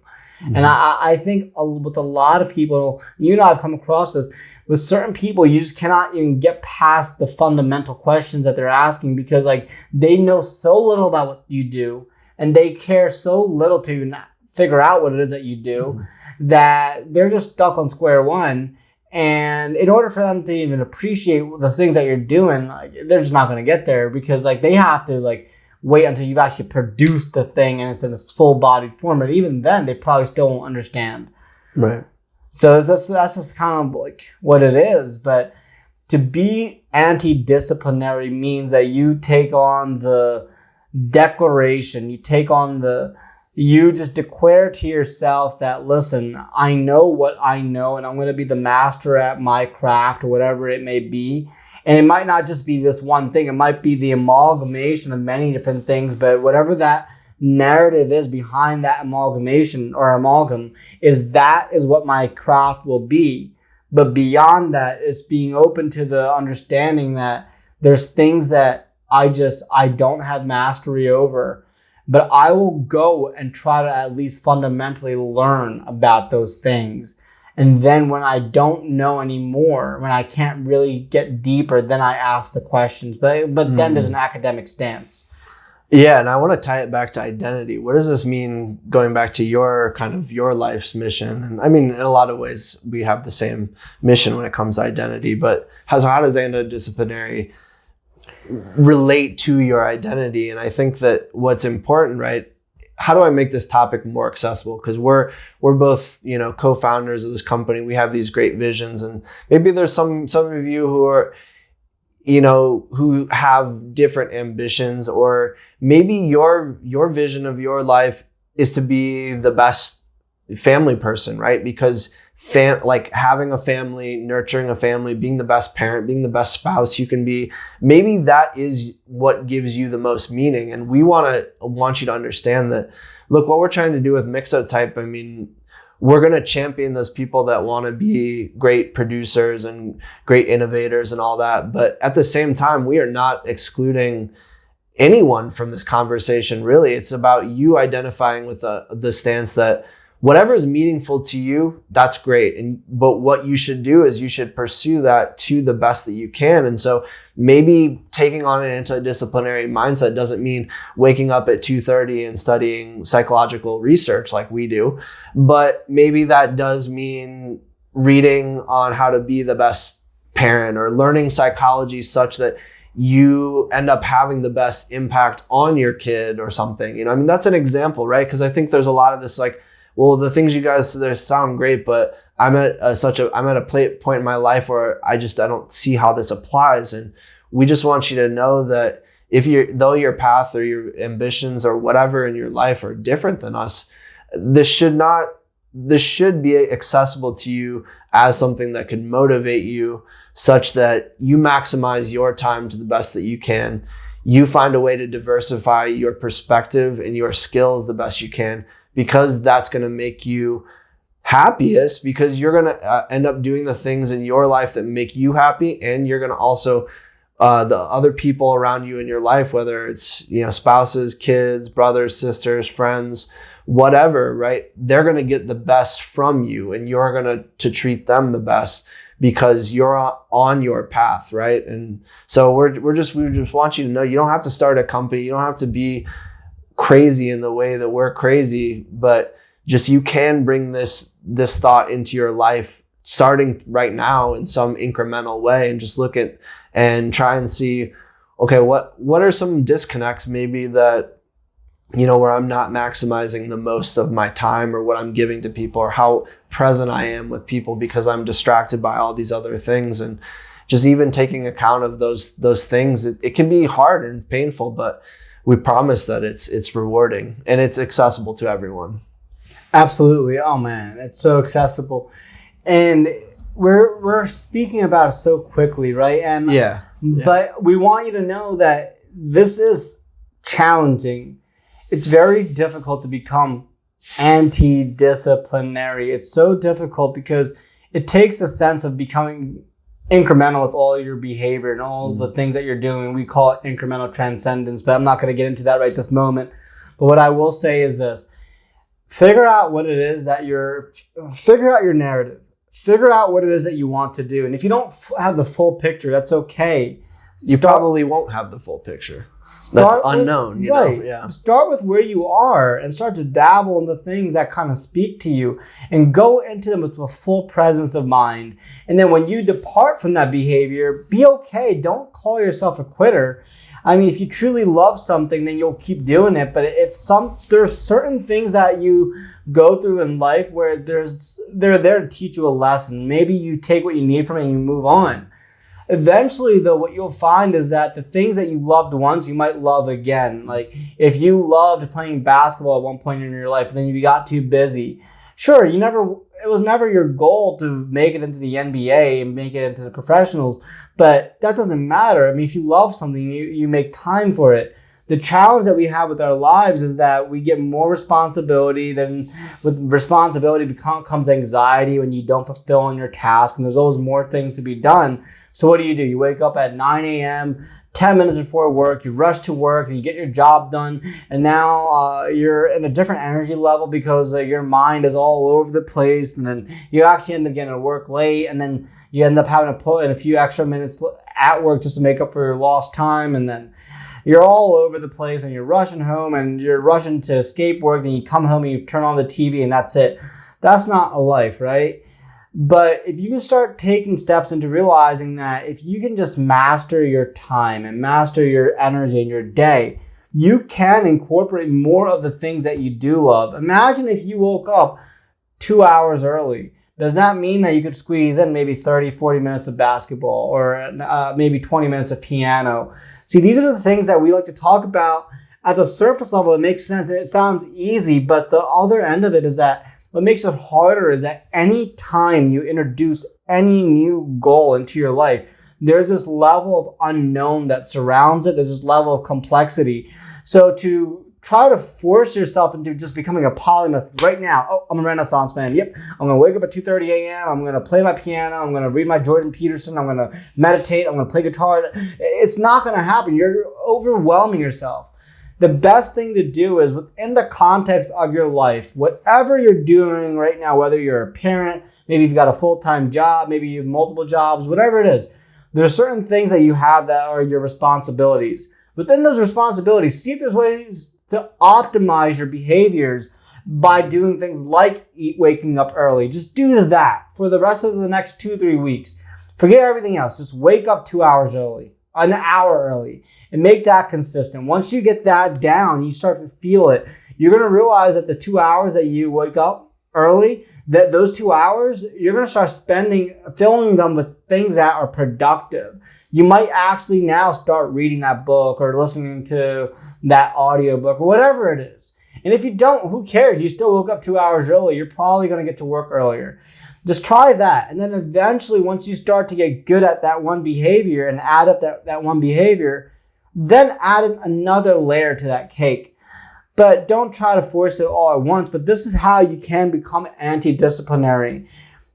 And I think with a lot of people, you know, I've come across this. With certain people, you just cannot even get past the fundamental questions that they're asking, because, like, they know so little about what you do, and they care so little to figure out what it is that you do, that they're just stuck on square one. And in order for them to even appreciate the things that you're doing, like, they're just not going to get there, because, like, they have to, like, wait until you've actually produced the thing and it's in its full-bodied form. And even then, they probably still won't understand. Right. So that's just kind of like what it is. But to be anti-disciplinary means that you take on the declaration, you just declare to yourself that, listen, I know what I know, and I'm going to be the master at my craft, or whatever it may be. And it might not just be this one thing. It might be the amalgamation of many different things, but whatever that narrative is behind that amalgamation or amalgam is what my craft will be. But beyond that, it's being open to the understanding that there's things that I don't have mastery over, but I will go and try to at least fundamentally learn about those things. And then when I don't know anymore, when I can't really get deeper, then I ask the questions. But then there's an academic stance. Yeah, and I want to tie it back to identity. What does this mean, going back to your life's mission? And I mean, in a lot of ways, we have the same mission when it comes to identity, but how does anti-disciplinary relate to your identity? And I think that what's important, right? How do I make this topic more accessible? Because we're both, co-founders of this company. We have these great visions, and maybe there's some of you who are, who have different ambitions, or maybe your vision of your life is to be the best family person, right? Because having a family, nurturing a family, being the best parent, being the best spouse you can be, maybe that is what gives you the most meaning. And we want you to understand that, look, what we're trying to do with Mixotype, I mean, we're going to champion those people that want to be great producers and great innovators and all that. But at the same time, we are not excluding anyone from this conversation, really. It's about you identifying with the stance that whatever is meaningful to you, that's great. But what you should do is you should pursue that to the best that you can. And so maybe taking on an interdisciplinary mindset doesn't mean waking up at 2:30 and studying psychological research like we do, but maybe that does mean reading on how to be the best parent or learning psychology such that you end up having the best impact on your kid or something. You know, I mean, that's an example, right? Because I think there's a lot of this like, well, the things you guys say sound great, but I'm at a point in my life where I don't see how this applies. And we just want you to know that though your path or your ambitions or whatever in your life are different than us, this should be accessible to you as something that could motivate you such that you maximize your time to the best that you can. You find a way to diversify your perspective and your skills the best you can, because that's going to make you happiest, because you're going to end up doing the things in your life that make you happy. And you're going to also, the other people around you in your life, whether it's, spouses, kids, brothers, sisters, friends, whatever, right? They're going to get the best from you, and you're going to treat them the best because you're on your path, right? And so we just want you to know you don't have to start a company. You don't have to be crazy in the way that we're crazy, but just you can bring this thought into your life starting right now in some incremental way, and just look at and try and see, okay, what are some disconnects maybe that, where I'm not maximizing the most of my time or what I'm giving to people, or how present I am with people because I'm distracted by all these other things. And just even taking account of those things, it can be hard and painful, but we promise that it's rewarding and it's accessible to everyone. Absolutely. Oh man, it's so accessible. And we're speaking about it so quickly, right? And yeah. But we want you to know that this is challenging. It's very difficult to become anti-disciplinary. It's so difficult because it takes a sense of becoming incremental with all your behavior and all the things that you're doing. We call it incremental transcendence, but I'm not going to get into that right this moment. But what I will say is this: figure out what it is that figure out your narrative. Figure out what it is that you want to do. And if you don't have the full picture, that's okay. You probably won't have the full picture. That's unknown, right. Yeah. Start with where you are and start to dabble in the things that kind of speak to you, and go into them with a full presence of mind. And then when you depart from that behavior, be okay. Don't call yourself a quitter. I mean, if you truly love something, then you'll keep doing it. But there's certain things that you go through in life where they're there to teach you a lesson. Maybe you take what you need from it and you move on. Eventually, though, what you'll find is that the things that you loved once, you might love again. Like if you loved playing basketball at one point in your life, then you got too busy. Sure, it was never your goal to make it into the NBA and make it into the professionals, but that doesn't matter. I mean, if you love something, you make time for it. The challenge that we have with our lives is that we get more responsibility. Then with responsibility comes anxiety when you don't fulfill on your task, and there's always more things to be done. So what do? You wake up at 9 a.m., 10 minutes before work, you rush to work and you get your job done, and now you're in a different energy level because your mind is all over the place, and then you actually end up getting to work late, and then you end up having to put in a few extra minutes at work just to make up for your lost time, and then you're all over the place, and you're rushing home, and you're rushing to escape work, then you come home and you turn on the TV, and that's it. That's not a life, right? But if you can start taking steps into realizing that if you can just master your time and master your energy and your day, you can incorporate more of the things that you do love. Imagine if you woke up 2 hours early. Does that mean that you could squeeze in maybe 30, 40 minutes of basketball, or maybe 20 minutes of piano? See, these are the things that we like to talk about at the surface level. It makes sense and it sounds easy, but the other end of it is that what makes it harder is that any time you introduce any new goal into your life, there's this level of unknown that surrounds it. There's this level of complexity. So to try to force yourself into just becoming a polymath right now. Oh, I'm a Renaissance man. Yep. I'm going to wake up at 2:30 a.m. I'm going to play my piano. I'm going to read my Jordan Peterson. I'm going to meditate. I'm going to play guitar. It's not going to happen. You're overwhelming yourself. The best thing to do is within the context of your life, whatever you're doing right now, whether you're a parent, maybe you've got a full-time job, maybe you have multiple jobs, whatever it is, there are certain things that you have that are your responsibilities. Within those responsibilities, see if there's ways to optimize your behaviors by doing things like waking up early. Just do that for the rest of the next 2-3 weeks. Forget everything else. Just wake up 2 hours early, an hour early, and make that consistent. Once you get that down, you start to feel it. You're going to realize that the 2 hours that you wake up early, that those 2 hours, you're going to start filling them with things that are productive. You might actually now start reading that book or listening to that audiobook or whatever it is. And if you don't, who cares? You still woke up 2 hours early. You're probably going to get to work earlier. Just try that. And then eventually, once you start to get good at that one behavior and add up that one behavior, then add in another layer to that cake. But don't try to force it all at once. But this is how you can become anti-disciplinary.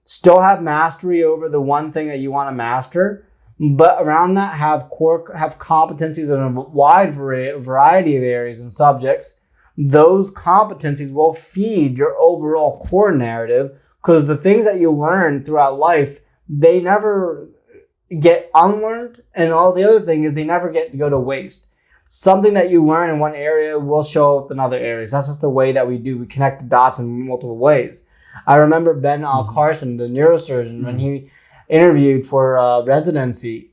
Still have mastery over the one thing that you want to master, but around that have competencies in a wide variety of areas and subjects. Those competencies will feed your overall core narrative, because the things that you learn throughout life, they never get unlearned, and all the other thing is they never get to go to waste. Something that you learn in one area will show up in other areas. That's just the way that we do. We connect the dots in multiple ways. I remember Ben Carson, the neurosurgeon, when he interviewed for residency.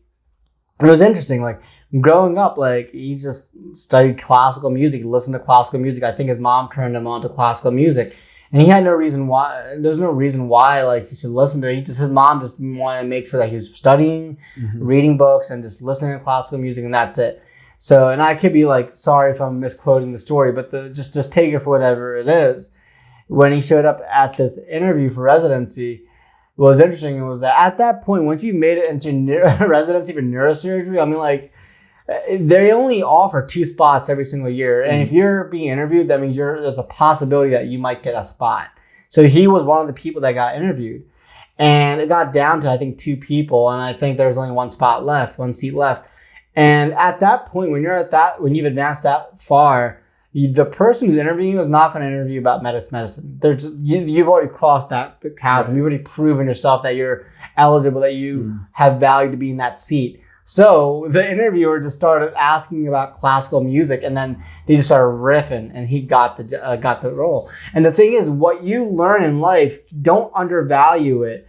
It was interesting. Like growing up, like he just studied classical music, listened to classical music. I think his mom turned him on to classical music. And he had no reason why. There's no reason why like he should listen to it. His mom just wanted to make sure that he was studying, reading books, and just listening to classical music, and that's it. So, and I could be like, sorry if I'm misquoting the story, but just take it for whatever it is. When he showed up at this interview for residency, what was interesting was that at that point, once you made it into residency for neurosurgery, I mean, like, they only offer 2 spots every single year. And if you're being interviewed, that means there's a possibility that you might get a spot. So he was one of the people that got interviewed. And it got down to, I think, 2 people. And I think there was only 1 seat left. And at that point, when you've advanced that far, the person who's interviewing you is not going to interview about medicine. You've already crossed that chasm. You've already proven yourself that you're eligible, that you have value to be in that seat. So the interviewer just started asking about classical music, and then they just started riffing, and he got the role. And the thing is, what you learn in life, don't undervalue it.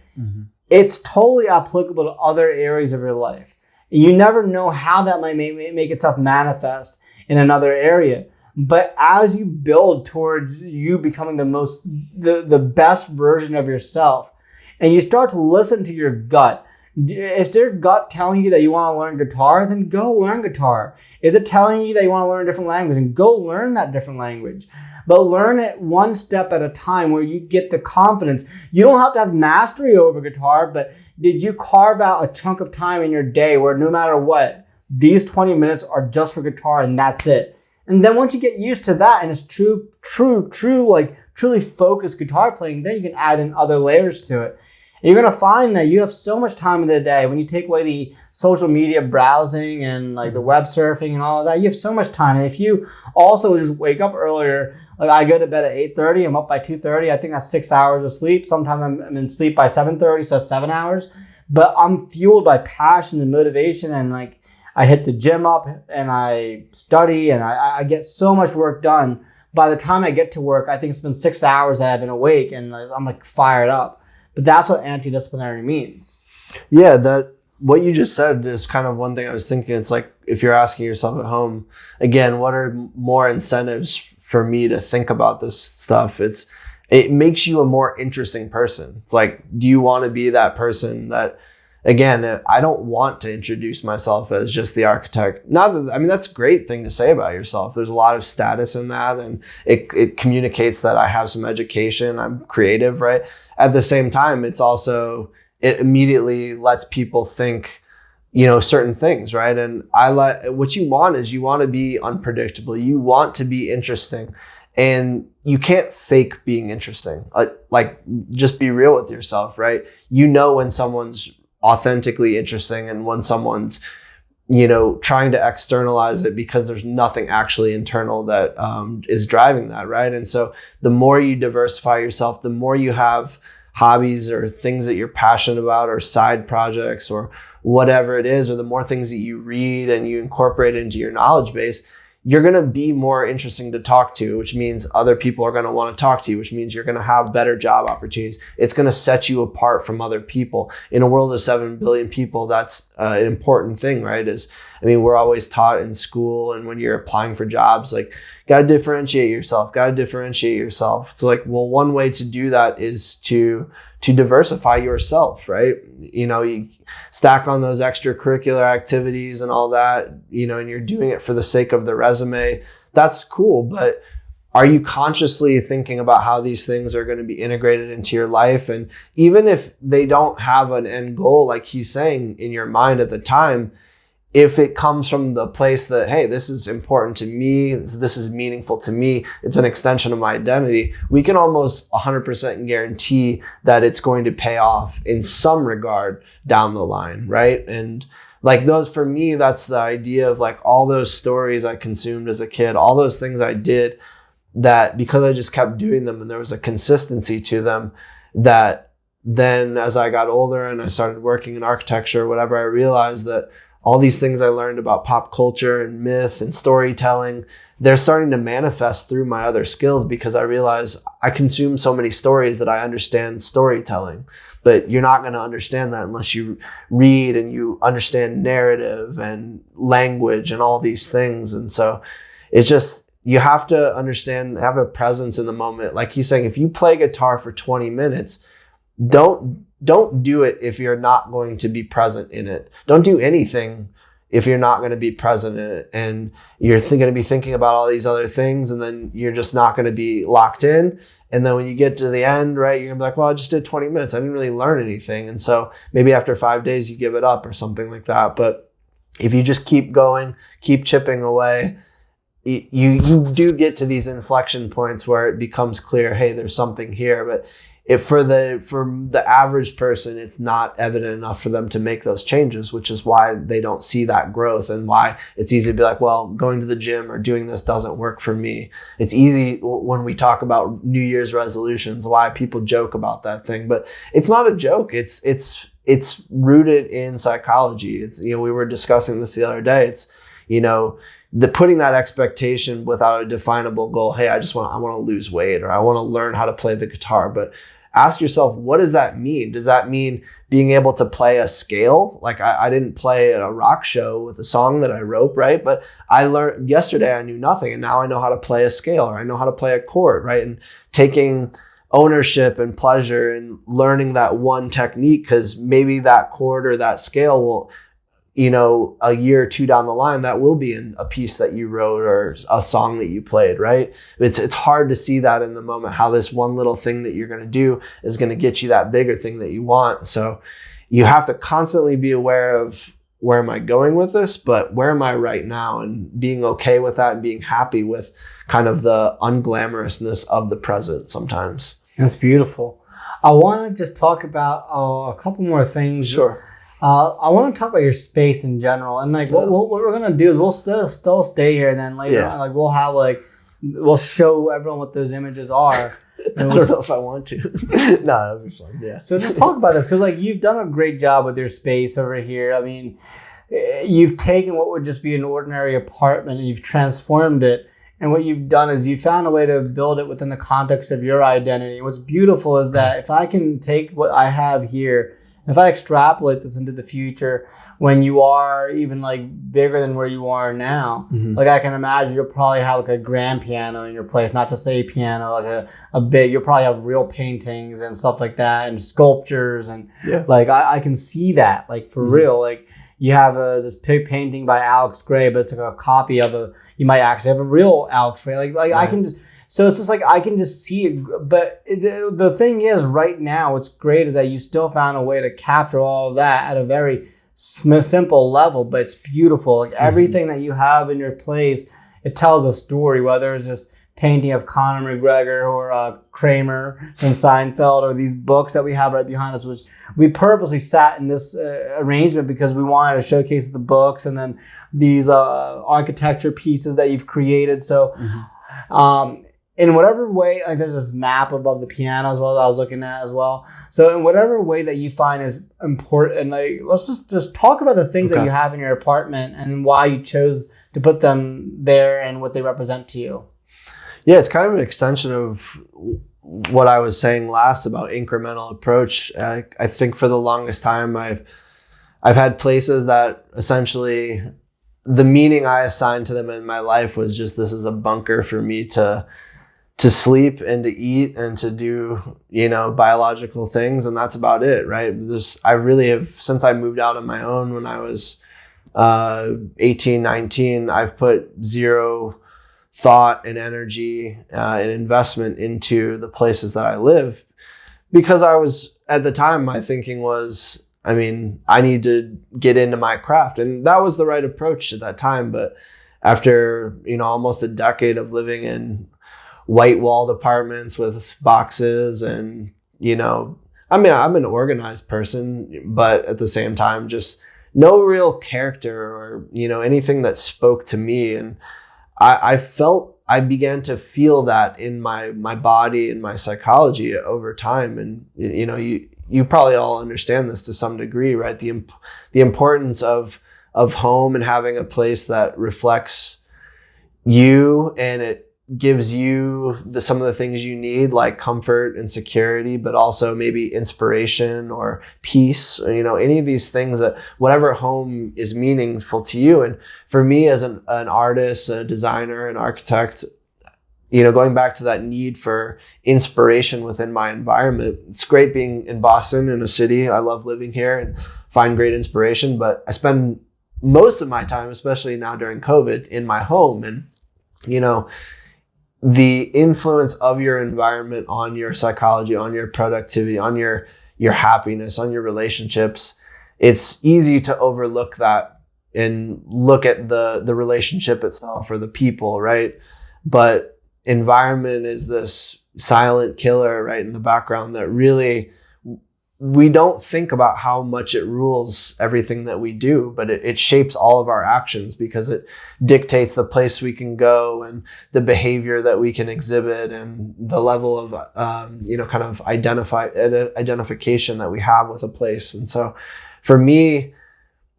It's totally applicable to other areas of your life. You never know how that might make itself manifest in another area. But as you build towards you becoming the best version of yourself, and you start to listen to your gut. If your gut telling you that you want to learn guitar, then go learn guitar. Is it telling you that you want to learn a different language? And go learn that different language. But learn it one step at a time where you get the confidence. You don't have to have mastery over guitar, but did you carve out a chunk of time in your day where no matter what, these 20 minutes are just for guitar and that's it? And then once you get used to that and it's truly focused guitar playing, then you can add in other layers to it. And you're going to find that you have so much time in the day when you take away the social media browsing and like the web surfing and all of that. You have so much time. And if you also just wake up earlier, like I go to bed at 8:30, I'm up by 2:30. I think that's 6 hours of sleep. Sometimes I'm in sleep by 7:30, so that's 7 hours. But I'm fueled by passion and motivation, and like I hit the gym up and I study and I get so much work done. By the time I get to work, I think it's been 6 hours that I've been awake and I'm like fired up. But that's what anti-disciplinary means. Yeah, that what you just said is kind of one thing I was thinking. It's like if you're asking yourself at home, again, what are more incentives for me to think about this stuff? It makes you a more interesting person. It's like, do you want to be that person that, again, I don't want to introduce myself as just the architect. That's a great thing to say about yourself. There's a lot of status in that, and it communicates that I have some education, I'm creative, right? At the same time, it immediately lets people think, certain things, right? And what you want to be unpredictable. You want to be interesting, and you can't fake being interesting. Like just be real with yourself, right? When someone's authentically interesting and when someone's trying to externalize it because there's nothing actually internal that is driving that, right? And so the more you diversify yourself, the more you have hobbies or things that you're passionate about or side projects or whatever it is, or the more things that you read and you incorporate into your knowledge base, you're going to be more interesting to talk to, which means other people are going to want to talk to you, which means you're going to have better job opportunities. It's going to set you apart from other people. In a world of 7 billion people, that's an important thing, right? We're always taught in school and when you're applying for jobs, like, got to differentiate yourself. So like, well, one way to do that is to diversify yourself, right? You stack on those extracurricular activities and all that, and you're doing it for the sake of the resume. That's cool. But are you consciously thinking about how these things are going to be integrated into your life? And even if they don't have an end goal, like he's saying, in your mind at the time, if it comes from the place that, hey, this is important to me, this is meaningful to me, it's an extension of my identity, we can almost 100% guarantee that it's going to pay off in some regard down the line, right? And like those, for me, that's the idea of like all those stories I consumed as a kid, all those things I did, that because I just kept doing them and there was a consistency to them, that then as I got older and I started working in architecture or whatever, I realized that all these things I learned about pop culture and myth and storytelling, they're starting to manifest through my other skills because I realize I consume so many stories that I understand storytelling. But you're not going to understand that unless you read and you understand narrative and language and all these things. And so it's just, you have to understand, have a presence in the moment. Like he's saying, if you play guitar for 20 minutes, don't do it if you're not going to be present in it. Don't do anything if you're not going to be present in it. And you're going to be thinking about all these other things, and then you're just not going to be locked in. And then when you get to the end, right, you're going to be like, well, I just did 20 minutes. I didn't really learn anything. And so maybe after 5 days, you give it up or something like that. But if you just keep going, keep chipping away, you do get to these inflection points where it becomes clear, hey, there's something here. But if for the average person, it's not evident enough for them to make those changes, which is why they don't see that growth and why it's easy to be like, well, going to the gym or doing this doesn't work for me. It's easy when we talk about New Year's resolutions, why people joke about that thing, but it's not a joke. It's rooted in psychology. It's, we were discussing this the other day. It's, the putting that expectation without a definable goal. Hey, I want to lose weight, or I want to learn how to play the guitar. But ask yourself, what does that mean? Does that mean being able to play a scale? Like I didn't play at a rock show with a song that I wrote, right? But I learned yesterday, I knew nothing. And now I know how to play a scale, or I know how to play a chord, right? And taking ownership and pleasure in learning that one technique, because maybe that chord or that scale will, a year or two down the line, that will be in a piece that you wrote or a song that you played, right? It's hard to see that in the moment, how this one little thing that you're going to do is going to get you that bigger thing that you want. So you have to constantly be aware of, where am I going with this, but where am I right now, and being okay with that and being happy with kind of the unglamorousness of the present sometimes. That's beautiful. I want to just talk about a couple more things. Sure. I want to talk about your space in general, and like what we're gonna do is we'll still stay here, and then later on, like we'll show everyone what those images are. I don't know if I want to. No, that'd be fun. Yeah. So just talk about this, because like you've done a great job with your space over here. I mean, you've taken what would just be an ordinary apartment and you've transformed it. And what you've done is you found a way to build it within the context of your identity. What's beautiful is that if I can take what I have here, if I extrapolate this into the future, when you are even like bigger than where you are now, like I can imagine you'll probably have like a grand piano in your place, not just a piano, like a big, you'll probably have real paintings and stuff like that, and sculptures. And like I can see that, like for real. Like you have this big painting by Alex Gray, but it's like a copy of you might actually have a real Alex Gray. Like I can just, so it's just like I can just see it. But the thing is, right now, what's great is that you still found a way to capture all of that at a very simple level, but it's beautiful. Like everything that you have in your place, it tells a story, whether it's just painting of Conor McGregor or Kramer from Seinfeld, or these books that we have right behind us, which we purposely sat in this arrangement because we wanted to showcase the books and then these architecture pieces that you've created. So in whatever way, like there's this map above the piano as well that I was looking at as well. So in whatever way that you find is important, like let's just talk about the things that you have in your apartment and why you chose to put them there and what they represent to you. Yeah, it's kind of an extension of what I was saying last about incremental approach. I think for the longest time I've had places that essentially the meaning I assigned to them in my life was just, this is a bunker for me to sleep and to eat and to do, biological things. And that's about it, right? I really have, since I moved out on my own when I was 18, 19, I've put zero thought and energy and investment into the places that I live, because I was, at the time, my thinking was, I need to get into my craft. And that was the right approach at that time. But after, almost a decade of living in white walled apartments with boxes and, I'm an organized person, but at the same time, just no real character or, anything that spoke to me. And I began to feel that in my body and my psychology over time. And, you probably all understand this to some degree, right? The importance of home and having a place that reflects you, and it gives you some of the things you need, like comfort and security, but also maybe inspiration or peace, or, any of these things, that whatever home is meaningful to you. And for me as an artist, a designer, an architect, going back to that need for inspiration within my environment, it's great being in Boston, in a city. I love living here and find great inspiration, but I spend most of my time, especially now during COVID, in my home. And, the influence of your environment on your psychology, on your productivity, on your happiness, on your relationships, it's easy to overlook that and look at the relationship itself or the people, right? But environment is this silent killer, right, in the background that really, we don't think about how much it rules everything that we do, but it shapes all of our actions, because it dictates the place we can go and the behavior that we can exhibit and the level of, kind of identification that we have with a place. And so for me,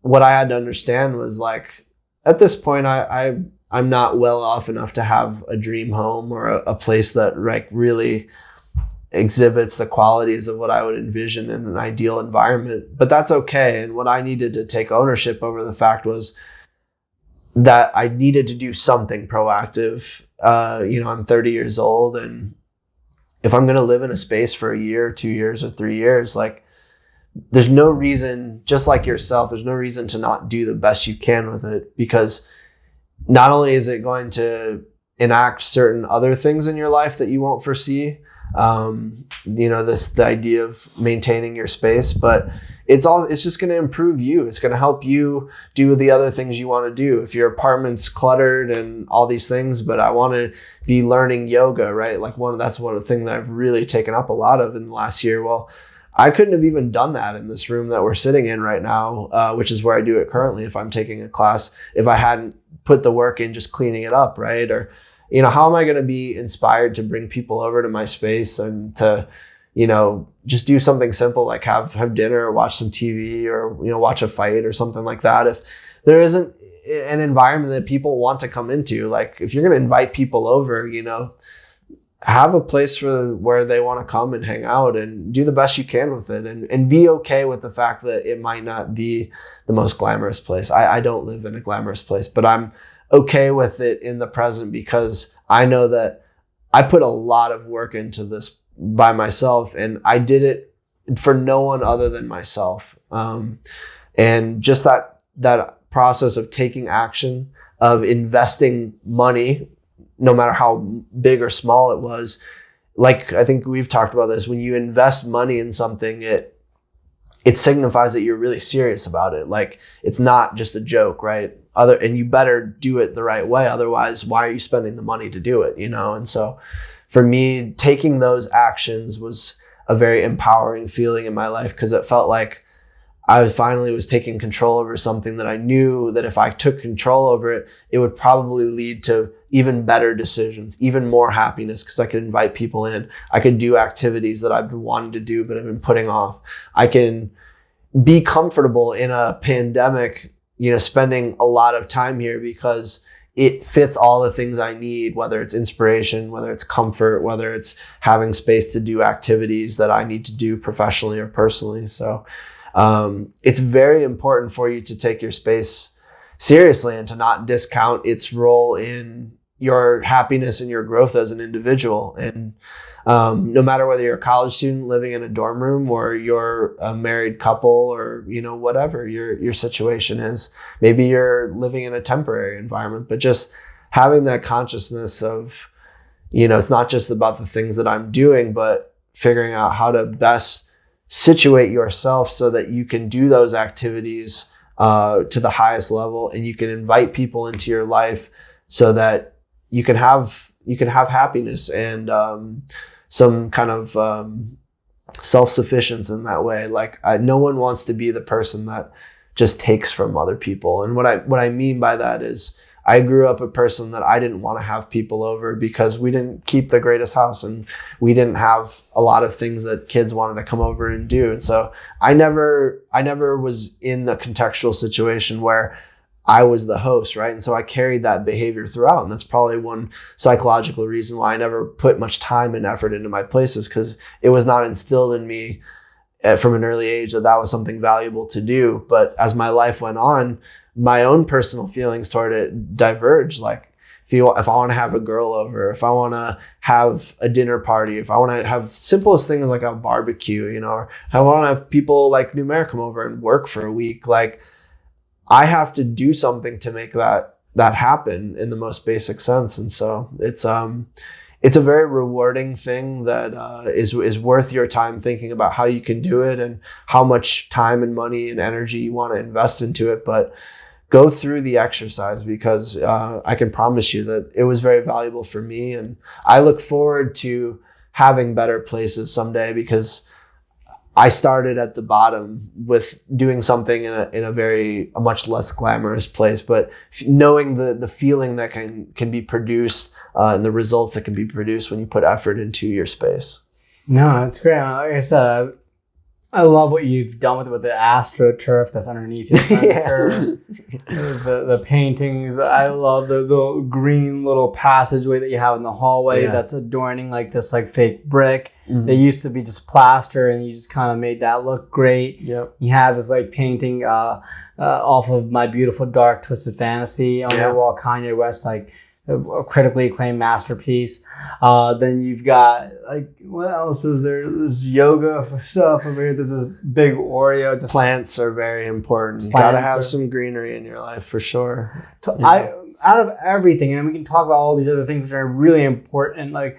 what I had to understand was, like, at this point, I'm not well off enough to have a dream home or a place that, like, really exhibits the qualities of what I would envision in an ideal environment, but that's okay. And what I needed to take ownership over the fact was that I needed to do something proactive. I'm 30 years old, and if I'm going to live in a space for a year, 2 years, or 3 years, like, there's no reason, just like yourself, there's no reason to not do the best you can with it, because not only is it going to enact certain other things in your life that you won't foresee, the idea of maintaining your space, but it's just going to improve you. It's going to help you do the other things you want to do. If your apartment's cluttered and all these things, but I want to be learning yoga, right? Like, that's one of the things that I've really taken up a lot of in the last year. Well, I couldn't have even done that in this room that we're sitting in right now, which is where I do it currently, if I'm taking a class, if I hadn't put the work in just cleaning it up, right? Or, how am I going to be inspired to bring people over to my space and to, just do something simple like have dinner or watch some TV or, watch a fight or something like that. If there isn't an environment that people want to come into, like, if you're going to invite people over, have a place where they want to come and hang out, and do the best you can with it, and be okay with the fact that it might not be the most glamorous place. I don't live in a glamorous place, but I'm okay with it in the present, because I know that I put a lot of work into this by myself, and I did it for no one other than myself. And just that process of taking action, of investing money, no matter how big or small it was, like, I think we've talked about this, when you invest money in something, it it signifies that you're really serious about it. Like, it's not just a joke, right? And you better do it the right way. Otherwise, why are you spending the money to do it, you know? And so for me, taking those actions was a very empowering feeling in my life, because it felt like I finally was taking control over something that I knew that if I took control over it, it would probably lead to even better decisions, even more happiness, because I could invite people in. I could do activities that I've been wanting to do but I've been putting off. I can be comfortable in a pandemic, you know, spending a lot of time here because it fits all the things I need, whether it's inspiration, whether it's comfort, whether it's having space to do activities that I need to do professionally or personally. So it's very important for you to take your space seriously and to not discount its role in your happiness and your growth as an individual. And no matter whether you're a college student living in a dorm room or you're a married couple, or, you know, whatever your situation is, maybe you're living in a temporary environment, but just having that consciousness of, you know, it's not just about the things that I'm doing, but figuring out how to best situate yourself so that you can do those activities to the highest level, and you can invite people into your life so that you can have happiness and some kind of self-sufficiency in that way. Like, no one wants to be the person that just takes from other people. And what I mean by that is, I grew up a person that I didn't want to have people over because we didn't keep the greatest house and we didn't have a lot of things that kids wanted to come over and do. And so I never was in a contextual situation where I was the host, right? And so I carried that behavior throughout. And that's probably one psychological reason why I never put much time and effort into my places, because it was not instilled in me from an early age that was something valuable to do. But as my life went on, my own personal feelings toward it diverged. Like, if I want to have a girl over, if I want to have a dinner party, if I want to have simplest things like a barbecue, you know, or I want to have people like Numair come over and work for a week, like, I have to do something to make that happen in the most basic sense. And so it's a very rewarding thing that is worth your time thinking about how you can do it and how much time and money and energy you want to invest into it. But go through the exercise, because I can promise you that it was very valuable for me. And I look forward to having better places someday, because I started at the bottom with doing something in a much less glamorous place, but knowing the feeling that can be produced and the results that can be produced when you put effort into your space. No, that's great. Like I said, I love what you've done with the AstroTurf that's underneath your furniture. The paintings. I love the little green little passageway that you have in the hallway that's adorning like this like fake brick. Mm-hmm. They used to be just plaster, and you just kind of made that look great. Yep. You have this like painting off of My Beautiful Dark Twisted Fantasy on your wall, Kanye West, like a critically acclaimed masterpiece. Then you've got like, what else is there? There's yoga stuff over here. There's this big Oreo. Just plants are very important. You gotta have some greenery in your life for sure. Out of everything, and we can talk about all these other things which are really important. Like,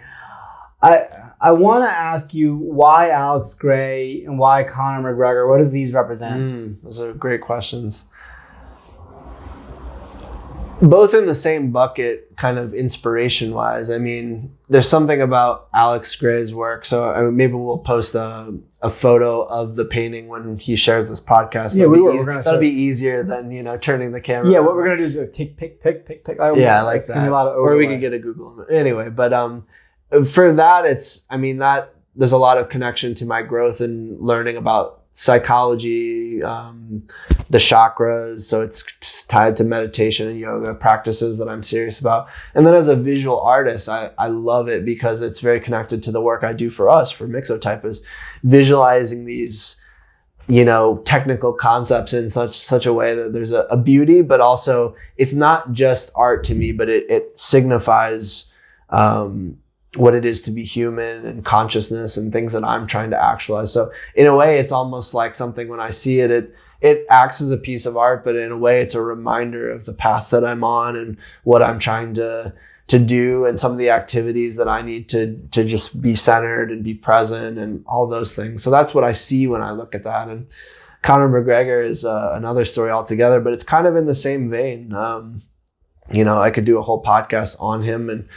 I want to ask you, why Alex Gray and why Conor McGregor? What do these represent? Those are great questions. Both in the same bucket, kind of inspiration-wise. I mean, there's something about Alex Gray's work. So maybe we'll post a photo of the painting when he shares this podcast. Yeah, that'll be easier than, you know, turning the camera. Yeah, what we're gonna do is take pick. Yeah, like that. A lot of or we could get a Google anyway. But for that, there's a lot of connection to my growth and learning about psychology, the chakras. So it's tied to meditation and yoga practices that I'm serious about. And then as a visual artist, I love it because it's very connected to the work I do for us, for Mixotype, is visualizing these, you know, technical concepts in such a way that there's a beauty, but also it's not just art to me, but it signifies what it is to be human and consciousness and things that I'm trying to actualize. So in a way, it's almost like something, when I see it it acts as a piece of art, but in a way it's a reminder of the path that I'm on and what I'm trying to do, and some of the activities that I need to just be centered and be present and all those things. So that's what I see when I look at that. And Conor McGregor is another story altogether, but it's kind of in the same vein. I could do a whole podcast on him, and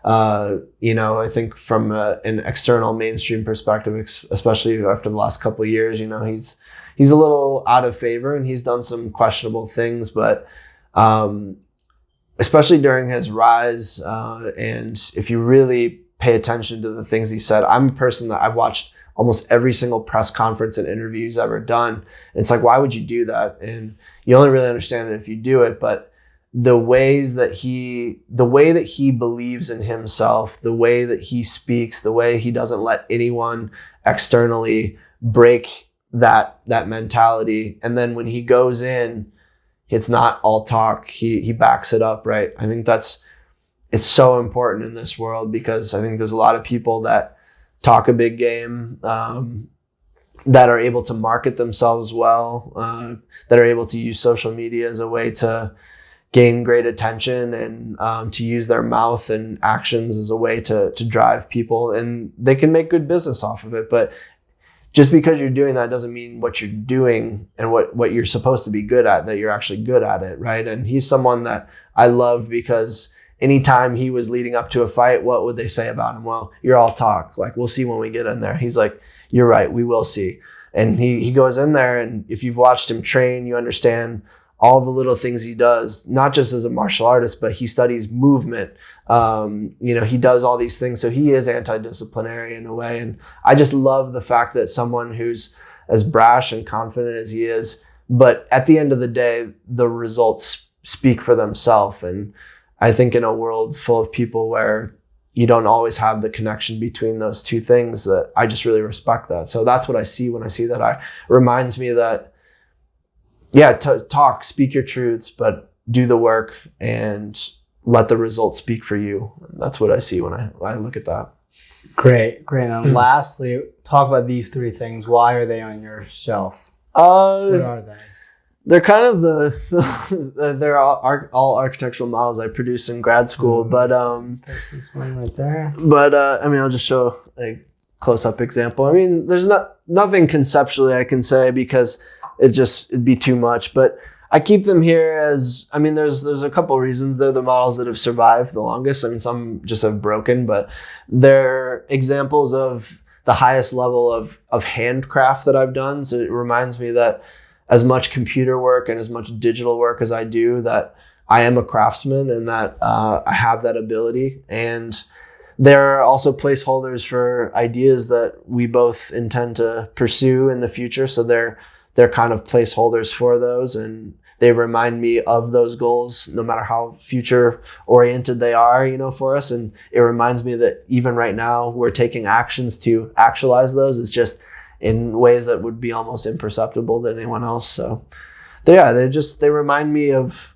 I think from an external mainstream perspective, especially after the last couple of years, he's a little out of favor and he's done some questionable things, but especially during his rise, and if you really pay attention to the things he said, I'm a person that I've watched almost every single press conference and interview he's ever done. And it's like, why would you do that? And you only really understand it if you do it. But the way that he believes in himself, the way that he speaks, the way he doesn't let anyone externally break that mentality. And then when he goes in, it's not all talk. He backs it up, right? I think it's so important in this world, because I think there's a lot of people that talk a big game, that are able to market themselves well, that are able to use social media as a way to gain great attention, and to use their mouth and actions as a way to drive people, and they can make good business off of it. But just because you're doing that doesn't mean what you're doing and what you're supposed to be good at, that you're actually good at it, right? And he's someone that I love, because anytime he was leading up to a fight, what would they say about him? Well, you're all talk. Like, we'll see when we get in there. He's like, you're right, we will see. And he goes in there, and if you've watched him train, you understand all the little things he does, not just as a martial artist, but he studies movement. He does all these things. So he is anti-disciplinary in a way. And I just love the fact that someone who's as brash and confident as he is, but at the end of the day, the results speak for themselves. And I think in a world full of people where you don't always have the connection between those two things, that I just really respect that. So that's what I see when I see that. It reminds me that, talk, speak your truths, but do the work and let the results speak for you. That's what I see when I look at that. Great. And lastly, talk about these three things. Why are they on your shelf? What are they? They're kind of they're all architectural models I produced in grad school, but there's this one right there. But I'll just show a close-up example. I mean, there's nothing conceptually I can say, because it'd be too much, but I keep them here as, there's a couple of reasons. They're the models that have survived the longest. Some just have broken, but they're examples of the highest level of handcraft that I've done. So it reminds me that as much computer work and as much digital work as I do, that I am a craftsman, and that I have that ability. And there are also placeholders for ideas that we both intend to pursue in the future. So they're kind of placeholders for those, and they remind me of those goals, no matter how future oriented they are, for us. And it reminds me that even right now we're taking actions to actualize those. It's just in ways that would be almost imperceptible to anyone else. So they remind me of,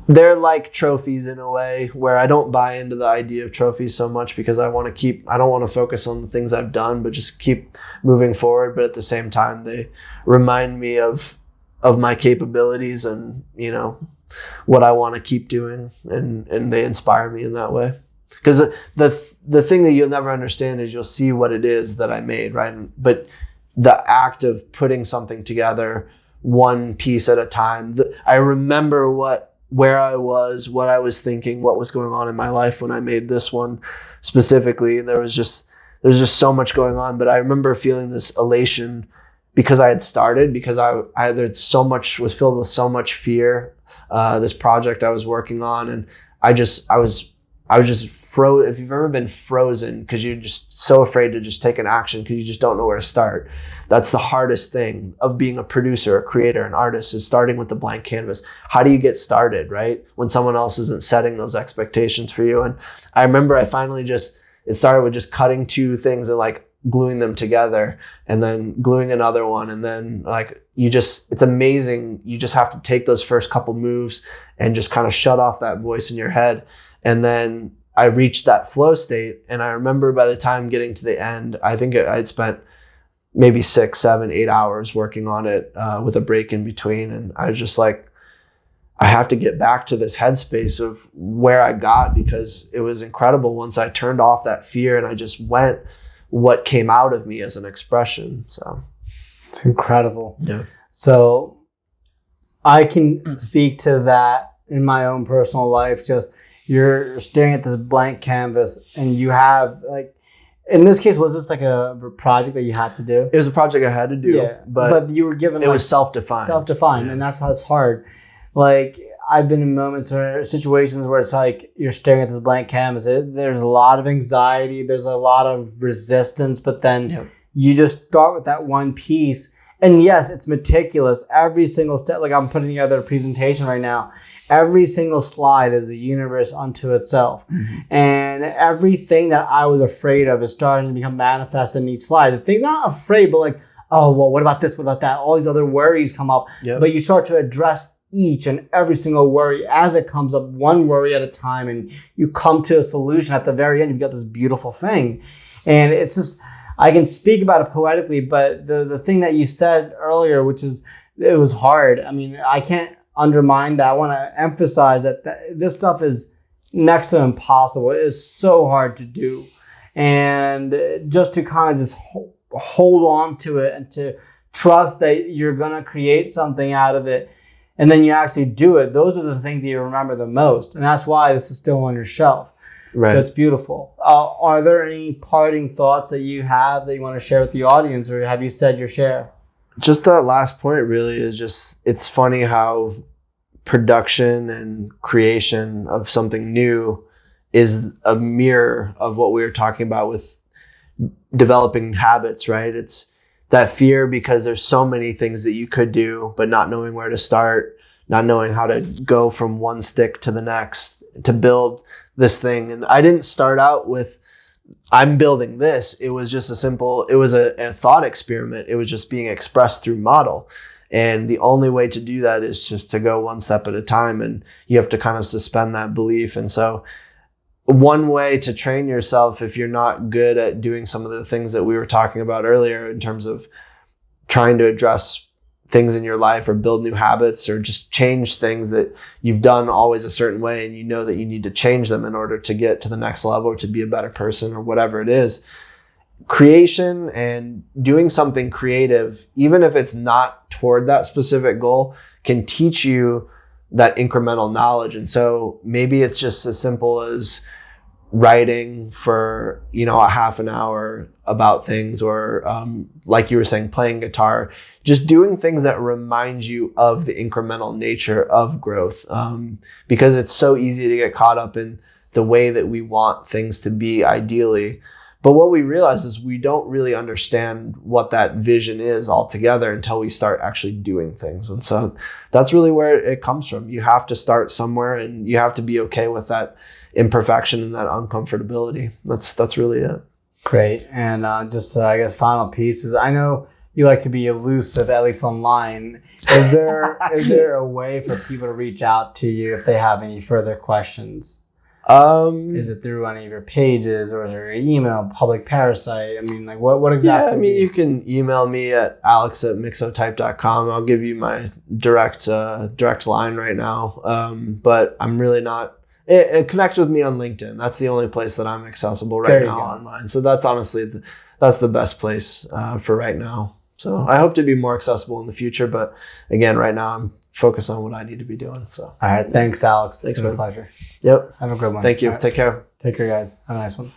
they're like trophies in a way, where I don't buy into the idea of trophies so much, because I don't want to focus on the things I've done, but just keep moving forward. But at the same time, they remind me of my capabilities and, what I want to keep doing. And they inspire me in that way. Because the thing that you'll never understand is you'll see what it is that I made, right? But the act of putting something together one piece at a time, I remember where I was, what I was thinking, what was going on in my life when I made this one specifically. There's just so much going on, but I remember feeling this elation because I had started, because I was filled with so much fear, this project I was working on. And I was just frozen. If you've ever been frozen because you're just so afraid to just take an action because you just don't know where to start. That's the hardest thing of being a producer, a creator, an artist, is starting with the blank canvas. How do you get started, right? When someone else isn't setting those expectations for you. And I remember it started with just cutting two things and gluing them together, and then gluing another one. And then it's amazing. You just have to take those first couple moves and just kind of shut off that voice in your head. And then I reached that flow state. And I remember by the time getting to the end, I think I'd spent maybe 6, 7, 8 hours working on it with a break in between. And I was just like, I have to get back to this headspace of where I got, because it was incredible once I turned off that fear and I just went, what came out of me as an expression. So it's incredible. Yeah. So I can speak to that in my own personal life. Just you're staring at this blank canvas and you have like, in this case, was this like a project that you had to do? It was a project I had to do. Yeah, but you were given it was self-defined. Self-defined, and that's how it's hard. Like I've been in moments or situations where it's like you're staring at this blank canvas. There's a lot of anxiety. There's a lot of resistance, but then you just start with that one piece. And yes, it's meticulous. Every single step, like I'm putting together a presentation right now. Every single slide is a universe unto itself. Mm-hmm. And everything that I was afraid of is starting to become manifested in each slide. The thing, not afraid, but like, oh, well, what about this? What about that? All these other worries come up. Yep. But you start to address each and every single worry as it comes up, one worry at a time. And you come to a solution at the very end. You've got this beautiful thing. And it's just, I can speak about it poetically, but the thing that you said earlier, which is, it was hard. I mean, I can't undermine that. I want to emphasize that this stuff is next to impossible. It is so hard to do. And just to kind of just hold on to it and to trust that you're going to create something out of it. And then you actually do it. Those are the things that you remember the most. And that's why this is still on your shelf. Right. So it's beautiful. Are there any parting thoughts that you have that you want to share with the audience, or have you said your share? Just that last point really is just, it's funny how production and creation of something new is a mirror of what we were talking about with developing habits, right? It's that fear because there's so many things that you could do, but not knowing where to start, not knowing how to go from one stick to the next to build this thing. And I didn't start out with, I'm building this. It was just it was a thought experiment. It was just being expressed through model. And the only way to do that is just to go one step at a time. And you have to kind of suspend that belief. And so one way to train yourself, if you're not good at doing some of the things that we were talking about earlier in terms of trying to address things in your life or build new habits or just change things that you've done always a certain way and you know that you need to change them in order to get to the next level or to be a better person or whatever it is. Creation and doing something creative, even if it's not toward that specific goal, can teach you that incremental knowledge. And so maybe it's just as simple as writing for, a half an hour about things, or like you were saying, playing guitar, just doing things that remind you of the incremental nature of growth. Because it's so easy to get caught up in the way that we want things to be ideally. But what we realize is we don't really understand what that vision is altogether until we start actually doing things. And so that's really where it comes from. You have to start somewhere and you have to be okay with that imperfection and that uncomfortability. That's really it. Great. And I guess final piece is, I know you like to be elusive, at least online. Is there a way for people to reach out to you if they have any further questions? Is it through any of your pages, or is there your email, public parasite? I mean, like what exactly? Yeah, you can email me at alex@mixotype.com. I'll give you my direct line right now. But I'm really not. Connect with me on LinkedIn. That's the only place that I'm accessible right now online. So that's honestly that's the best place for right now. So I hope to be more accessible in the future. But again, right now I'm focused on what I need to be doing. So all right, thanks, Alex. It's been a pleasure. Yep. Have a good one. Thank you. Right. Take care. Take care, guys. Have a nice one.